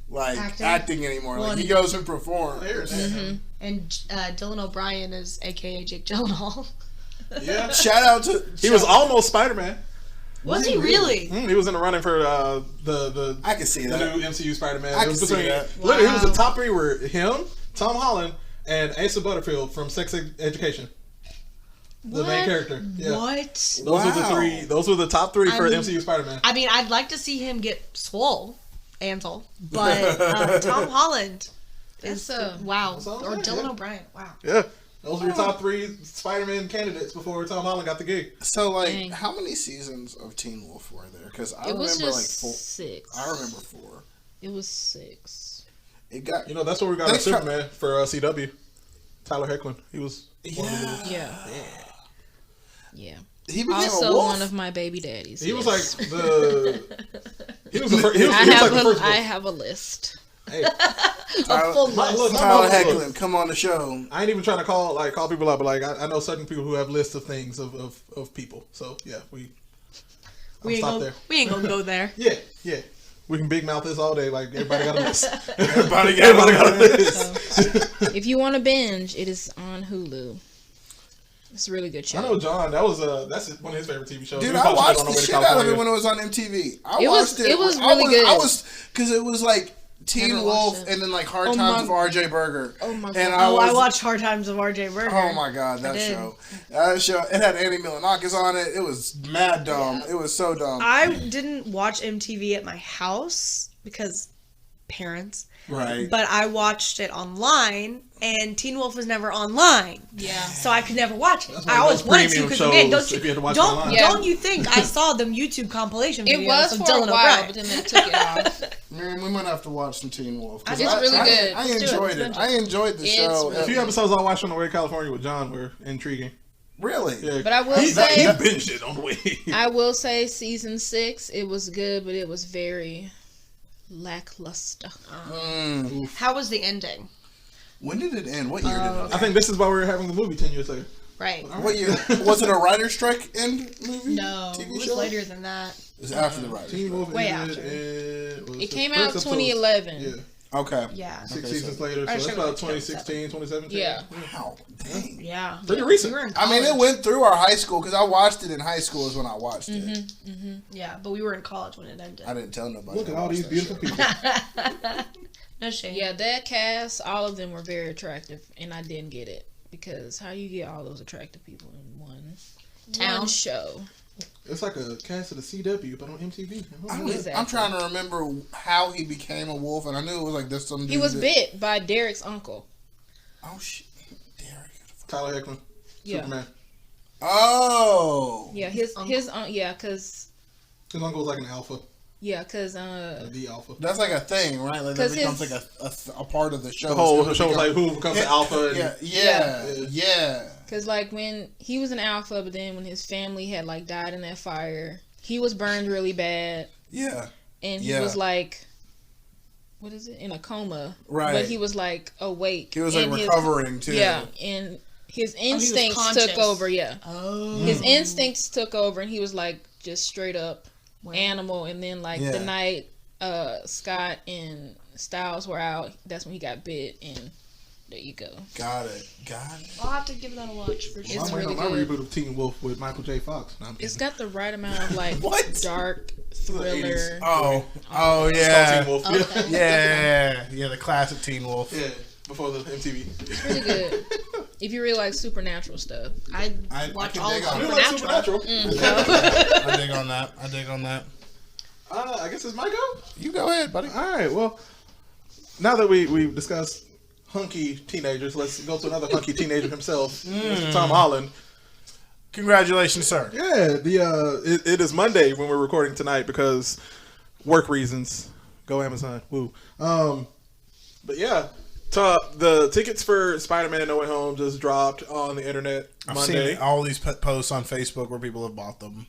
[SPEAKER 2] like acting anymore. Like he goes and performs.
[SPEAKER 4] And Dylan O'Brien is AKA Jake Gyllenhaal.
[SPEAKER 1] Yeah.
[SPEAKER 2] Shout out to
[SPEAKER 1] He was almost Spider-Man.
[SPEAKER 4] Was he really?
[SPEAKER 1] He was in the running for the
[SPEAKER 2] I can see
[SPEAKER 1] the
[SPEAKER 2] that.
[SPEAKER 1] new MCU Spider-Man.
[SPEAKER 2] I
[SPEAKER 1] It was
[SPEAKER 2] can see
[SPEAKER 1] between
[SPEAKER 2] that.
[SPEAKER 1] literally it was the top three were him, Tom Holland, and Asa Butterfield from Sex Education. The main character. Yeah.
[SPEAKER 4] What?
[SPEAKER 1] Those were the three. Those were the top three for
[SPEAKER 4] I mean-
[SPEAKER 1] MCU Spider-Man.
[SPEAKER 4] I mean, I'd like to see him get swole, Ansel, but Tom Holland is wow.
[SPEAKER 1] That's what
[SPEAKER 4] Or
[SPEAKER 1] I'm saying,
[SPEAKER 4] Dylan
[SPEAKER 1] yeah.
[SPEAKER 4] O'Brien. Wow.
[SPEAKER 1] Yeah. Those were your top three Spider-Man candidates before Tom Holland got the gig.
[SPEAKER 2] So like,
[SPEAKER 3] Dang.
[SPEAKER 2] how many seasons of Teen Wolf were there? Because I
[SPEAKER 3] It was
[SPEAKER 2] remember
[SPEAKER 3] just
[SPEAKER 2] like 4.
[SPEAKER 3] 6.
[SPEAKER 2] I remember 4.
[SPEAKER 3] It was 6.
[SPEAKER 2] It got
[SPEAKER 1] You know, that's where we got our
[SPEAKER 2] Thanks, Chuck.
[SPEAKER 1] Superman for CW. Tyler Hecklin. He was one of the
[SPEAKER 3] Yeah. Yeah.
[SPEAKER 2] he became a
[SPEAKER 3] Also
[SPEAKER 2] wolf.
[SPEAKER 3] one of my baby daddies.
[SPEAKER 1] He was
[SPEAKER 3] yes.
[SPEAKER 1] like he was the first. He was,
[SPEAKER 3] I
[SPEAKER 1] he was
[SPEAKER 3] have
[SPEAKER 1] like the first.
[SPEAKER 3] I have a list.
[SPEAKER 1] Hey,
[SPEAKER 2] Tyler,
[SPEAKER 1] look,
[SPEAKER 2] Tyler
[SPEAKER 1] look.
[SPEAKER 2] Hecklin, come on the show.
[SPEAKER 1] I ain't even trying to call people out, but like I know certain people who have lists of things of people. So yeah,
[SPEAKER 4] We
[SPEAKER 1] we
[SPEAKER 4] ain't gonna go there.
[SPEAKER 1] yeah. We can big mouth this all day. Like everybody got a list.
[SPEAKER 2] Everybody
[SPEAKER 1] got a list.
[SPEAKER 3] If you want to binge, it is on Hulu. It's a really good show.
[SPEAKER 1] I know John. That's one of his favorite TV shows.
[SPEAKER 2] Dude,
[SPEAKER 1] We
[SPEAKER 2] I
[SPEAKER 1] watched
[SPEAKER 2] watched
[SPEAKER 1] it on
[SPEAKER 2] the
[SPEAKER 1] way to
[SPEAKER 2] shit out of it
[SPEAKER 1] California.
[SPEAKER 2] when it was on MTV.
[SPEAKER 3] It was really good.
[SPEAKER 2] I was because it was like Teen
[SPEAKER 3] Never
[SPEAKER 2] Wolf
[SPEAKER 3] watched it.
[SPEAKER 2] and then like Hard
[SPEAKER 3] Oh
[SPEAKER 2] Times
[SPEAKER 3] my-
[SPEAKER 2] of RJ Burger.
[SPEAKER 3] Oh my
[SPEAKER 2] And
[SPEAKER 3] God.
[SPEAKER 2] I
[SPEAKER 4] watched Hard Times of RJ Burger.
[SPEAKER 2] Oh my god, that
[SPEAKER 4] did.
[SPEAKER 2] show! That show. It had Annie Milonakis on it. It was mad dumb. It was so dumb.
[SPEAKER 4] I didn't watch MTV at my house because parents,
[SPEAKER 2] Right.
[SPEAKER 4] but I watched it online, and Teen Wolf was never online.
[SPEAKER 3] Yeah.
[SPEAKER 4] So I could never watch it.
[SPEAKER 1] That's
[SPEAKER 4] I
[SPEAKER 1] one of
[SPEAKER 4] always
[SPEAKER 1] those
[SPEAKER 4] wanted to
[SPEAKER 1] premium
[SPEAKER 4] because man,
[SPEAKER 1] shows if you had to watch it
[SPEAKER 4] don't
[SPEAKER 1] online.
[SPEAKER 3] Yeah.
[SPEAKER 4] don't you think I saw them YouTube compilation videos
[SPEAKER 3] It was
[SPEAKER 4] of
[SPEAKER 3] for
[SPEAKER 4] Dylan
[SPEAKER 3] a while,
[SPEAKER 4] O'Brien.
[SPEAKER 3] but then they took it off.
[SPEAKER 2] Man, we might have to watch some Teen Wolf. 'cause
[SPEAKER 3] It's really good.
[SPEAKER 2] I
[SPEAKER 4] Let's do it.
[SPEAKER 2] enjoyed it.
[SPEAKER 4] Let's
[SPEAKER 2] I enjoyed the
[SPEAKER 3] It's
[SPEAKER 2] show.
[SPEAKER 3] really
[SPEAKER 1] A few episodes I watched on the way to California with John were intriguing.
[SPEAKER 2] Really?
[SPEAKER 1] Yeah,
[SPEAKER 3] But I will
[SPEAKER 1] he
[SPEAKER 3] say-
[SPEAKER 1] binged it on the way.
[SPEAKER 3] I will say season 6, it was good, but it was very lackluster.
[SPEAKER 4] How was the ending?
[SPEAKER 2] When did it end? What year did it end?
[SPEAKER 1] I think this is why we were having the movie 10 years later.
[SPEAKER 4] Right.
[SPEAKER 2] What year? Was it a writer's strike end movie?
[SPEAKER 4] No,
[SPEAKER 2] TV
[SPEAKER 4] it was
[SPEAKER 2] show?
[SPEAKER 4] later than that.
[SPEAKER 2] It was after the writer's
[SPEAKER 1] Teen
[SPEAKER 2] strike.
[SPEAKER 1] Wolf
[SPEAKER 4] Way
[SPEAKER 1] ended
[SPEAKER 4] after.
[SPEAKER 3] It came out 2011.
[SPEAKER 1] Yeah,
[SPEAKER 2] Okay.
[SPEAKER 4] Yeah.
[SPEAKER 1] 6
[SPEAKER 2] Okay,
[SPEAKER 1] seasons
[SPEAKER 2] so-
[SPEAKER 1] later, so
[SPEAKER 4] I
[SPEAKER 1] that's
[SPEAKER 4] should've
[SPEAKER 1] about
[SPEAKER 4] went
[SPEAKER 1] 2016, 2017.
[SPEAKER 3] Yeah.
[SPEAKER 2] Wow. Dang.
[SPEAKER 4] Yeah.
[SPEAKER 1] Pretty recent.
[SPEAKER 4] We were in
[SPEAKER 2] I mean, it
[SPEAKER 4] college.
[SPEAKER 2] went through our high school because I watched it in high school. Is when I watched it.
[SPEAKER 4] Yeah, but we were in college when it ended.
[SPEAKER 2] I didn't tell nobody.
[SPEAKER 1] Look at
[SPEAKER 2] I
[SPEAKER 1] all
[SPEAKER 2] watched
[SPEAKER 1] these
[SPEAKER 2] that
[SPEAKER 1] beautiful
[SPEAKER 2] show.
[SPEAKER 1] people.
[SPEAKER 4] No shame.
[SPEAKER 3] Yeah, that cast, all of them were very attractive, and I didn't get it because how you get all those attractive people in one
[SPEAKER 4] Town.
[SPEAKER 3] show?
[SPEAKER 1] It's like a cast of the CW, but on MTV.
[SPEAKER 2] I'm trying to remember how he became a wolf, and I knew it was like this. Some dude
[SPEAKER 3] He was bit by Derek's uncle.
[SPEAKER 2] Oh shit, Derek.
[SPEAKER 1] Tyler Hoechlin.
[SPEAKER 3] Yeah.
[SPEAKER 1] Superman.
[SPEAKER 2] Oh.
[SPEAKER 3] Yeah, his because
[SPEAKER 1] His uncle was like an alpha.
[SPEAKER 3] the
[SPEAKER 1] alpha.
[SPEAKER 2] That's like a thing, right? Like that becomes like a part of the show.
[SPEAKER 1] The whole show was like who becomes the alpha. And,
[SPEAKER 2] yeah.
[SPEAKER 3] Because like when he was an alpha, but then when his family had like died in that fire, he was burned really bad.
[SPEAKER 2] Yeah.
[SPEAKER 3] And he was like, what is it? In a coma.
[SPEAKER 2] Right.
[SPEAKER 3] But he was like awake.
[SPEAKER 2] He was like recovering too.
[SPEAKER 3] Yeah, and his instincts took over. Yeah.
[SPEAKER 4] Oh.
[SPEAKER 3] His instincts took over, and he was like just straight up animal. And then like the night Scott and Styles were out, that's when he got bit, and there you go.
[SPEAKER 2] Got it.
[SPEAKER 4] I'll have to give that a watch for sure.
[SPEAKER 3] It's
[SPEAKER 1] I'm
[SPEAKER 3] really
[SPEAKER 1] waiting on my
[SPEAKER 3] good.
[SPEAKER 1] reboot of Teen Wolf with Michael J. Fox. No,
[SPEAKER 3] It's got the right amount of like dark thriller.
[SPEAKER 2] Oh yeah.
[SPEAKER 1] Teen Wolf.
[SPEAKER 3] Okay.
[SPEAKER 2] Yeah, the classic Teen Wolf.
[SPEAKER 1] Yeah, before the MTV.
[SPEAKER 3] It's really good. If you really like supernatural stuff.
[SPEAKER 4] I
[SPEAKER 2] watch
[SPEAKER 4] all of
[SPEAKER 2] dig on it.
[SPEAKER 1] You like
[SPEAKER 4] Supernatural.
[SPEAKER 1] Supernatural.
[SPEAKER 2] I dig on that.
[SPEAKER 1] I guess it's my go.
[SPEAKER 2] You go ahead, buddy.
[SPEAKER 1] All right. Well, now that we've discussed hunky teenagers, let's go to another hunky teenager himself, Mr. Tom Holland.
[SPEAKER 2] Congratulations, sir.
[SPEAKER 1] Yeah, it is Monday when we're recording tonight because work reasons. Go Amazon. Woo. But yeah, the tickets for Spider-Man No Way Home just dropped on the internet Monday.
[SPEAKER 2] I've seen all these posts on Facebook where people have bought them.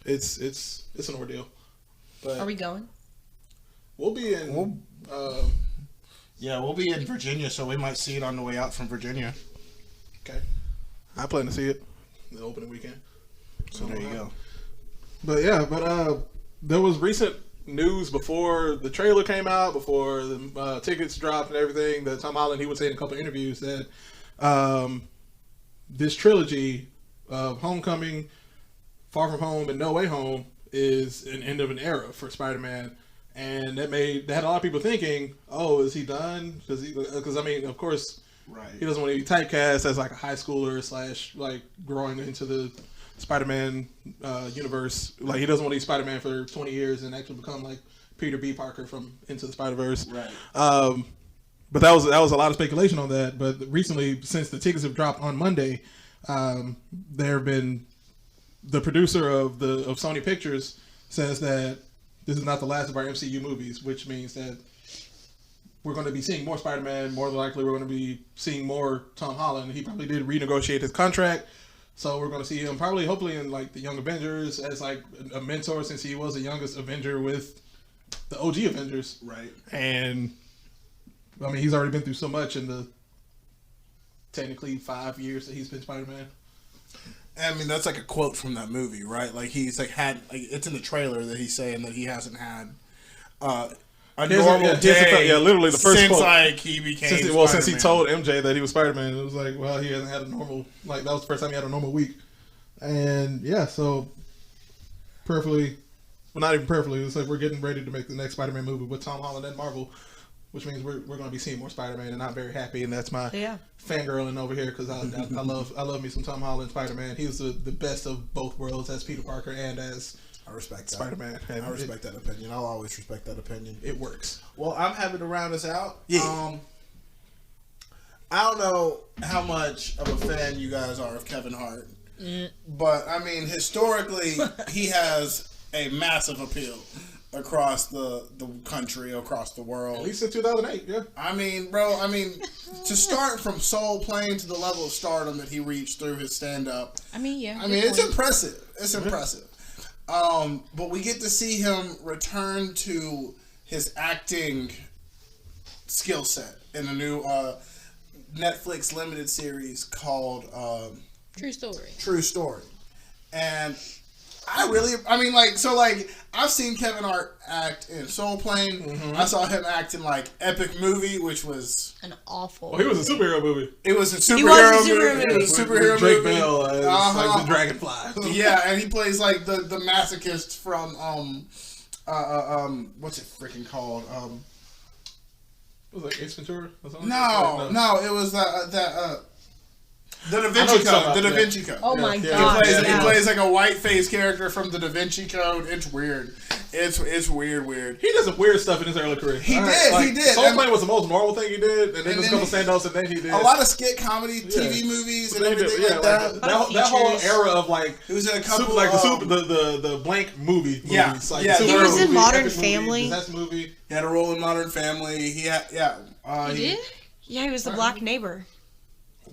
[SPEAKER 1] It's an ordeal. But
[SPEAKER 4] Are we going?
[SPEAKER 1] we'll be in.
[SPEAKER 2] We'll be in Virginia, so we might see it on the way out from Virginia.
[SPEAKER 1] Okay. I plan to see it the opening weekend.
[SPEAKER 2] So there you go.
[SPEAKER 1] But there was recent news before the trailer came out, before the tickets dropped and everything, that Tom Holland, he was saying in a couple of interviews that this trilogy of Homecoming, Far From Home, and No Way Home is an end of an era for Spider-Man. And that had a lot of people thinking, oh, is he done? Because I mean, of course,
[SPEAKER 2] Right.
[SPEAKER 1] he doesn't want to be typecast as like a high schooler / like growing into the Spider-Man universe. Like he doesn't want to be Spider-Man for 20 years and actually become like Peter B. Parker from Into the Spider-Verse.
[SPEAKER 2] Right.
[SPEAKER 1] But that was a lot of speculation on that. But recently, since the tickets have dropped on Monday, there have been the producer of Sony Pictures says that this is not the last of our MCU movies, which means that we're going to be seeing more Spider-Man. More than likely, we're going to be seeing more Tom Holland. He probably did renegotiate his contract, so we're going to see him hopefully in like the Young Avengers as like a mentor, since he was the youngest Avenger with the OG Avengers.
[SPEAKER 2] Right.
[SPEAKER 1] And I mean, he's already been through so much in the technically 5 years that he's been Spider-Man.
[SPEAKER 2] I mean, that's like a quote from that movie, right? Like he's like it's in the trailer that he's saying that he hasn't had a normal day.
[SPEAKER 1] Literally the first
[SPEAKER 2] since
[SPEAKER 1] quote.
[SPEAKER 2] Like he became
[SPEAKER 1] Since he told MJ that he was Spider-Man, it was like, well, he hasn't had a normal, like that was the first time he had a normal week. And yeah, so perfectly, well, not even perfectly, it's like we're getting ready to make the next Spider-Man movie with Tom Holland and Marvel, which means we're going to be seeing more Spider-Man, and I'm very happy, and that's my fangirling over here because I love me some Tom Holland Spider-Man. He was the best of both worlds as Peter Parker and as
[SPEAKER 2] I respect that.
[SPEAKER 1] Spider-Man. And
[SPEAKER 2] I respect that opinion. I'll always respect that opinion.
[SPEAKER 1] It works.
[SPEAKER 2] Well, I'm happy to round us out.
[SPEAKER 1] Yeah.
[SPEAKER 2] I don't know how much of a fan you guys are of Kevin Hart, but I mean, historically, he has a massive appeal across the country, across the world.
[SPEAKER 1] At least in 2008, yeah.
[SPEAKER 2] I mean, bro, to start from Soul Plane to the level of stardom that he reached through his stand-up. It's impressive. It's impressive. But we get to see him return to his acting skill set in a new Netflix limited series called True Story. And I've seen Kevin Hart act in Soul Plane. Mm-hmm. I saw him act in like Epic Movie, which was
[SPEAKER 4] an awful.
[SPEAKER 1] Well, he was a superhero movie.
[SPEAKER 2] It was a superhero movie.
[SPEAKER 1] It was a superhero movie. Drake Bell as like the Dragonfly.
[SPEAKER 2] Yeah, and he plays like the masochist from what's it freaking called?
[SPEAKER 1] Was it like Ace Ventura or something?
[SPEAKER 2] No, it was that The Da
[SPEAKER 1] I know
[SPEAKER 2] Vinci
[SPEAKER 1] what you're talking
[SPEAKER 2] Code.
[SPEAKER 1] about,
[SPEAKER 2] The Da
[SPEAKER 1] yeah.
[SPEAKER 2] Vinci Code.
[SPEAKER 4] Oh my
[SPEAKER 1] Yeah.
[SPEAKER 4] god!
[SPEAKER 2] He
[SPEAKER 4] yeah.
[SPEAKER 2] plays like a white face character from the Da Vinci Code. It's weird. It's weird.
[SPEAKER 1] He did some weird stuff in his early career.
[SPEAKER 2] He did.
[SPEAKER 1] Soul Plane was the most normal thing he did, and then there's a couple stand-ups, and then he did
[SPEAKER 2] a lot of skit comedy TV movies and everything like that.
[SPEAKER 1] That whole era of like
[SPEAKER 2] He was in a couple
[SPEAKER 1] the blank movies.
[SPEAKER 2] Yeah.
[SPEAKER 1] Like
[SPEAKER 2] Yeah.
[SPEAKER 4] He was in Modern
[SPEAKER 1] Epic
[SPEAKER 4] Family.
[SPEAKER 1] That's movie.
[SPEAKER 2] He had a role in Modern Family. He did?
[SPEAKER 4] Yeah, he was the black neighbor.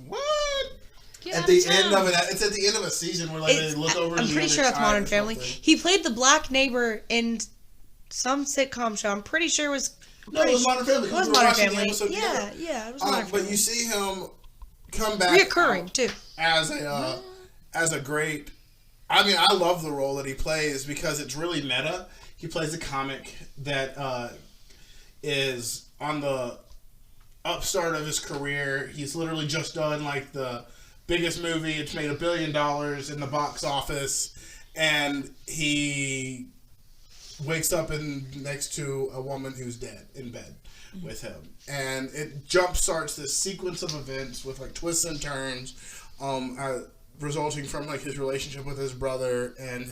[SPEAKER 1] What?
[SPEAKER 2] At the end of it, it's at the end of a season where like they look over.
[SPEAKER 4] I'm pretty sure that's Modern Family. He played the black neighbor in some sitcom show. I'm pretty sure it was.
[SPEAKER 2] No, it was Modern Family.
[SPEAKER 4] It was Modern Family. Yeah, it was Modern Family.
[SPEAKER 2] But you see him come back
[SPEAKER 4] reoccurring too
[SPEAKER 2] as a great. I mean, I love the role that he plays because it's really meta. He plays a comic that is on the upstart of his career. He's literally just done like the biggest movie. It's made $1 billion in the box office, and he wakes up next to a woman who's dead in bed with him, and it jumpstarts this sequence of events with like twists and turns, resulting from like his relationship with his brother and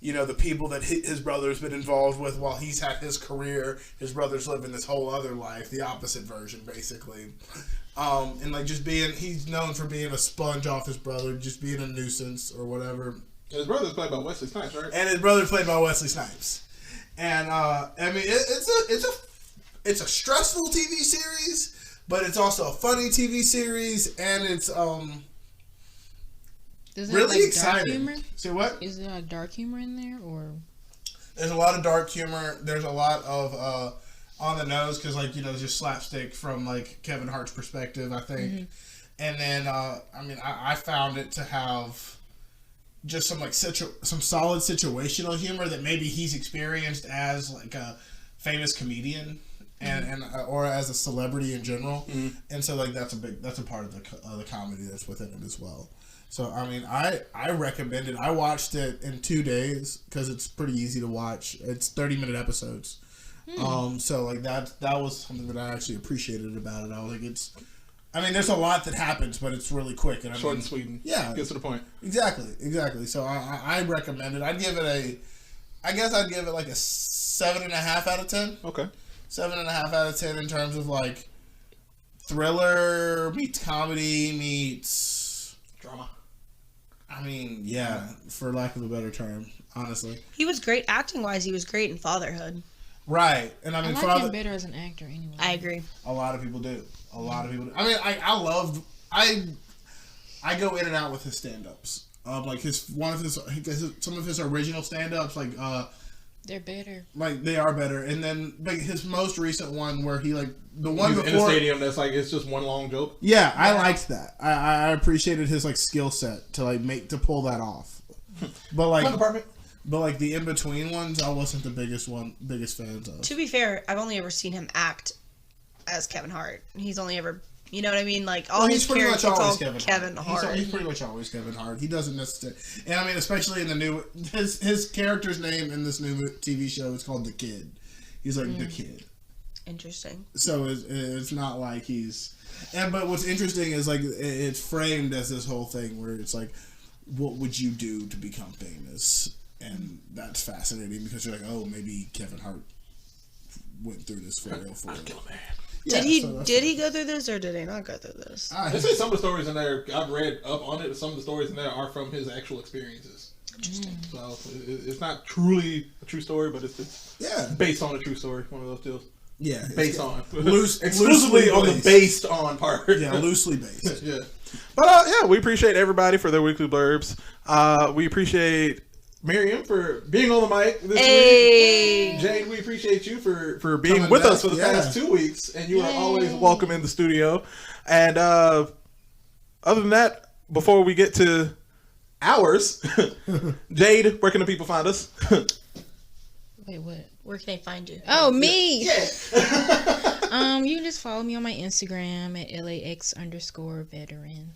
[SPEAKER 2] the people that his brother's been involved with while he's had his career. His brother's living this whole other life, the opposite version, basically. And like he's known for being a sponge off his brother, just being a nuisance or whatever.
[SPEAKER 1] And his brother's played by Wesley Snipes, right?
[SPEAKER 2] And his brother's played by Wesley Snipes. And I mean, it's a stressful TV series, but it's also a funny TV series, and it's really exciting. See what?
[SPEAKER 3] Is there like dark humor in there, or?
[SPEAKER 2] There's a lot of dark humor. There's a lot of on the nose because just slapstick from like Kevin Hart's perspective, I think. Mm-hmm. And then I found it to have just some like some solid situational humor that maybe he's experienced as like a famous comedian and or as a celebrity in general. Mm-hmm. And so like that's a part of the comedy that's within it as well. So, I mean, I recommend it. I watched it in 2 days because it's pretty easy to watch. It's 30-minute episodes. So, like, that was something that I actually appreciated about it. I was like, there's a lot that happens, but it's really quick. And
[SPEAKER 1] short and sweet.
[SPEAKER 2] Yeah.
[SPEAKER 1] Gets to the point.
[SPEAKER 2] Exactly. So, I recommend it. I'd give it like a 7.5 out of 10.
[SPEAKER 1] Okay.
[SPEAKER 2] 7.5 out of 10 in terms of, like, thriller meets comedy meets
[SPEAKER 1] drama.
[SPEAKER 2] I mean, yeah, for lack of a better term, honestly.
[SPEAKER 4] He was great acting-wise. He was great in Fatherhood.
[SPEAKER 2] Right. And I mean,
[SPEAKER 3] I like him better as an actor anyway.
[SPEAKER 4] I agree.
[SPEAKER 2] A lot of people do. I mean, I go in and out with his stand-ups. Like some of his original stand-ups, like
[SPEAKER 3] they're better.
[SPEAKER 2] Like they are better. And then like his most recent one where he like the one
[SPEAKER 1] He's
[SPEAKER 2] before
[SPEAKER 1] in a stadium that's like it's just one long joke.
[SPEAKER 2] Yeah, I liked that. I appreciated his like skill set to pull that off. But like the in between ones, I wasn't the biggest fans of.
[SPEAKER 4] To be fair, I've only ever seen him act as Kevin Hart. He's only ever, you know what I mean? Like all his characters, it's all Kevin Hart.
[SPEAKER 2] He's pretty much always Kevin Hart. He doesn't necessarily, and I mean, especially in the new his character's name in this new TV show is called The Kid. He's like the Kid.
[SPEAKER 4] Interesting.
[SPEAKER 2] So it's not like but what's interesting is like it's framed as this whole thing where it's like, what would you do to become famous? And that's fascinating because you're like, oh, maybe Kevin Hart went through this for real.
[SPEAKER 1] Kill a man.
[SPEAKER 4] Yeah, did he go through this or did he not go through this?
[SPEAKER 1] They say some of the stories in there, I've read up on it, some of the stories in there are from his actual experiences.
[SPEAKER 4] Interesting.
[SPEAKER 1] So it's not truly a true story, but it's based on a true story. One of those deals.
[SPEAKER 2] Yeah.
[SPEAKER 1] Based on.
[SPEAKER 2] Exclusively
[SPEAKER 1] on the based on part.
[SPEAKER 2] Yeah, loosely based.
[SPEAKER 1] Yeah. But we appreciate everybody for their weekly blurbs. We appreciate Miriam for being on the mic this week. Jade, we appreciate you for being
[SPEAKER 2] coming
[SPEAKER 1] with
[SPEAKER 2] back,
[SPEAKER 1] us for the past 2 weeks, and you are always welcome in the studio. And other than that, before we get to ours, Jade, where can the people find us?
[SPEAKER 3] Wait, what?
[SPEAKER 4] Where can I find you?
[SPEAKER 3] Oh, me.
[SPEAKER 1] Yeah.
[SPEAKER 3] You can just follow me on my Instagram at LAX_veteran.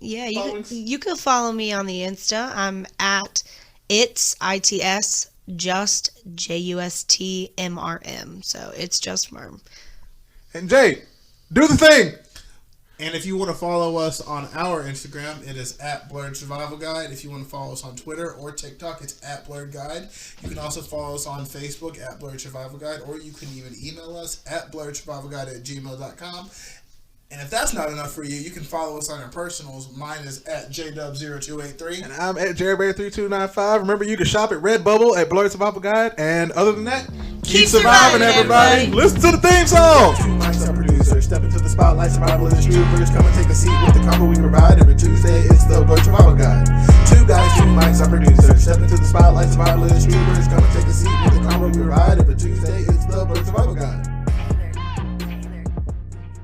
[SPEAKER 4] Yeah, you can follow me on the Insta. I'm at its just JUSTMRM. So it's just Merm.
[SPEAKER 1] And Jay, do the thing.
[SPEAKER 2] And if you want to follow us on our Instagram, it is at Blerd Survival Guide. If you want to follow us on Twitter or TikTok, it's at Blerd Guide. You can also follow us on Facebook at Blerd Survival Guide, or you can even email us at blerdsurvivalguide@gmail.com. And if that's not enough for you, you can follow us on our personals. Mine is at JDub0283.
[SPEAKER 1] And I'm at JerryBear3295. Remember, you can shop at Redbubble at Blerd Survival Guide. And other than that, keep surviving, everybody. Listen to the theme song.
[SPEAKER 2] Two mics, our producer. Step into the spotlight, survivalists, YouTubers. Come and take a seat with the combo we provide. Every Tuesday, it's the Blerd Survival Guide. Two guys, two mics, our producer. Step into the spotlight, survivalists, YouTubers. Come and take a seat with the combo we provide. Every Tuesday, it's the Blerd Survival Guide.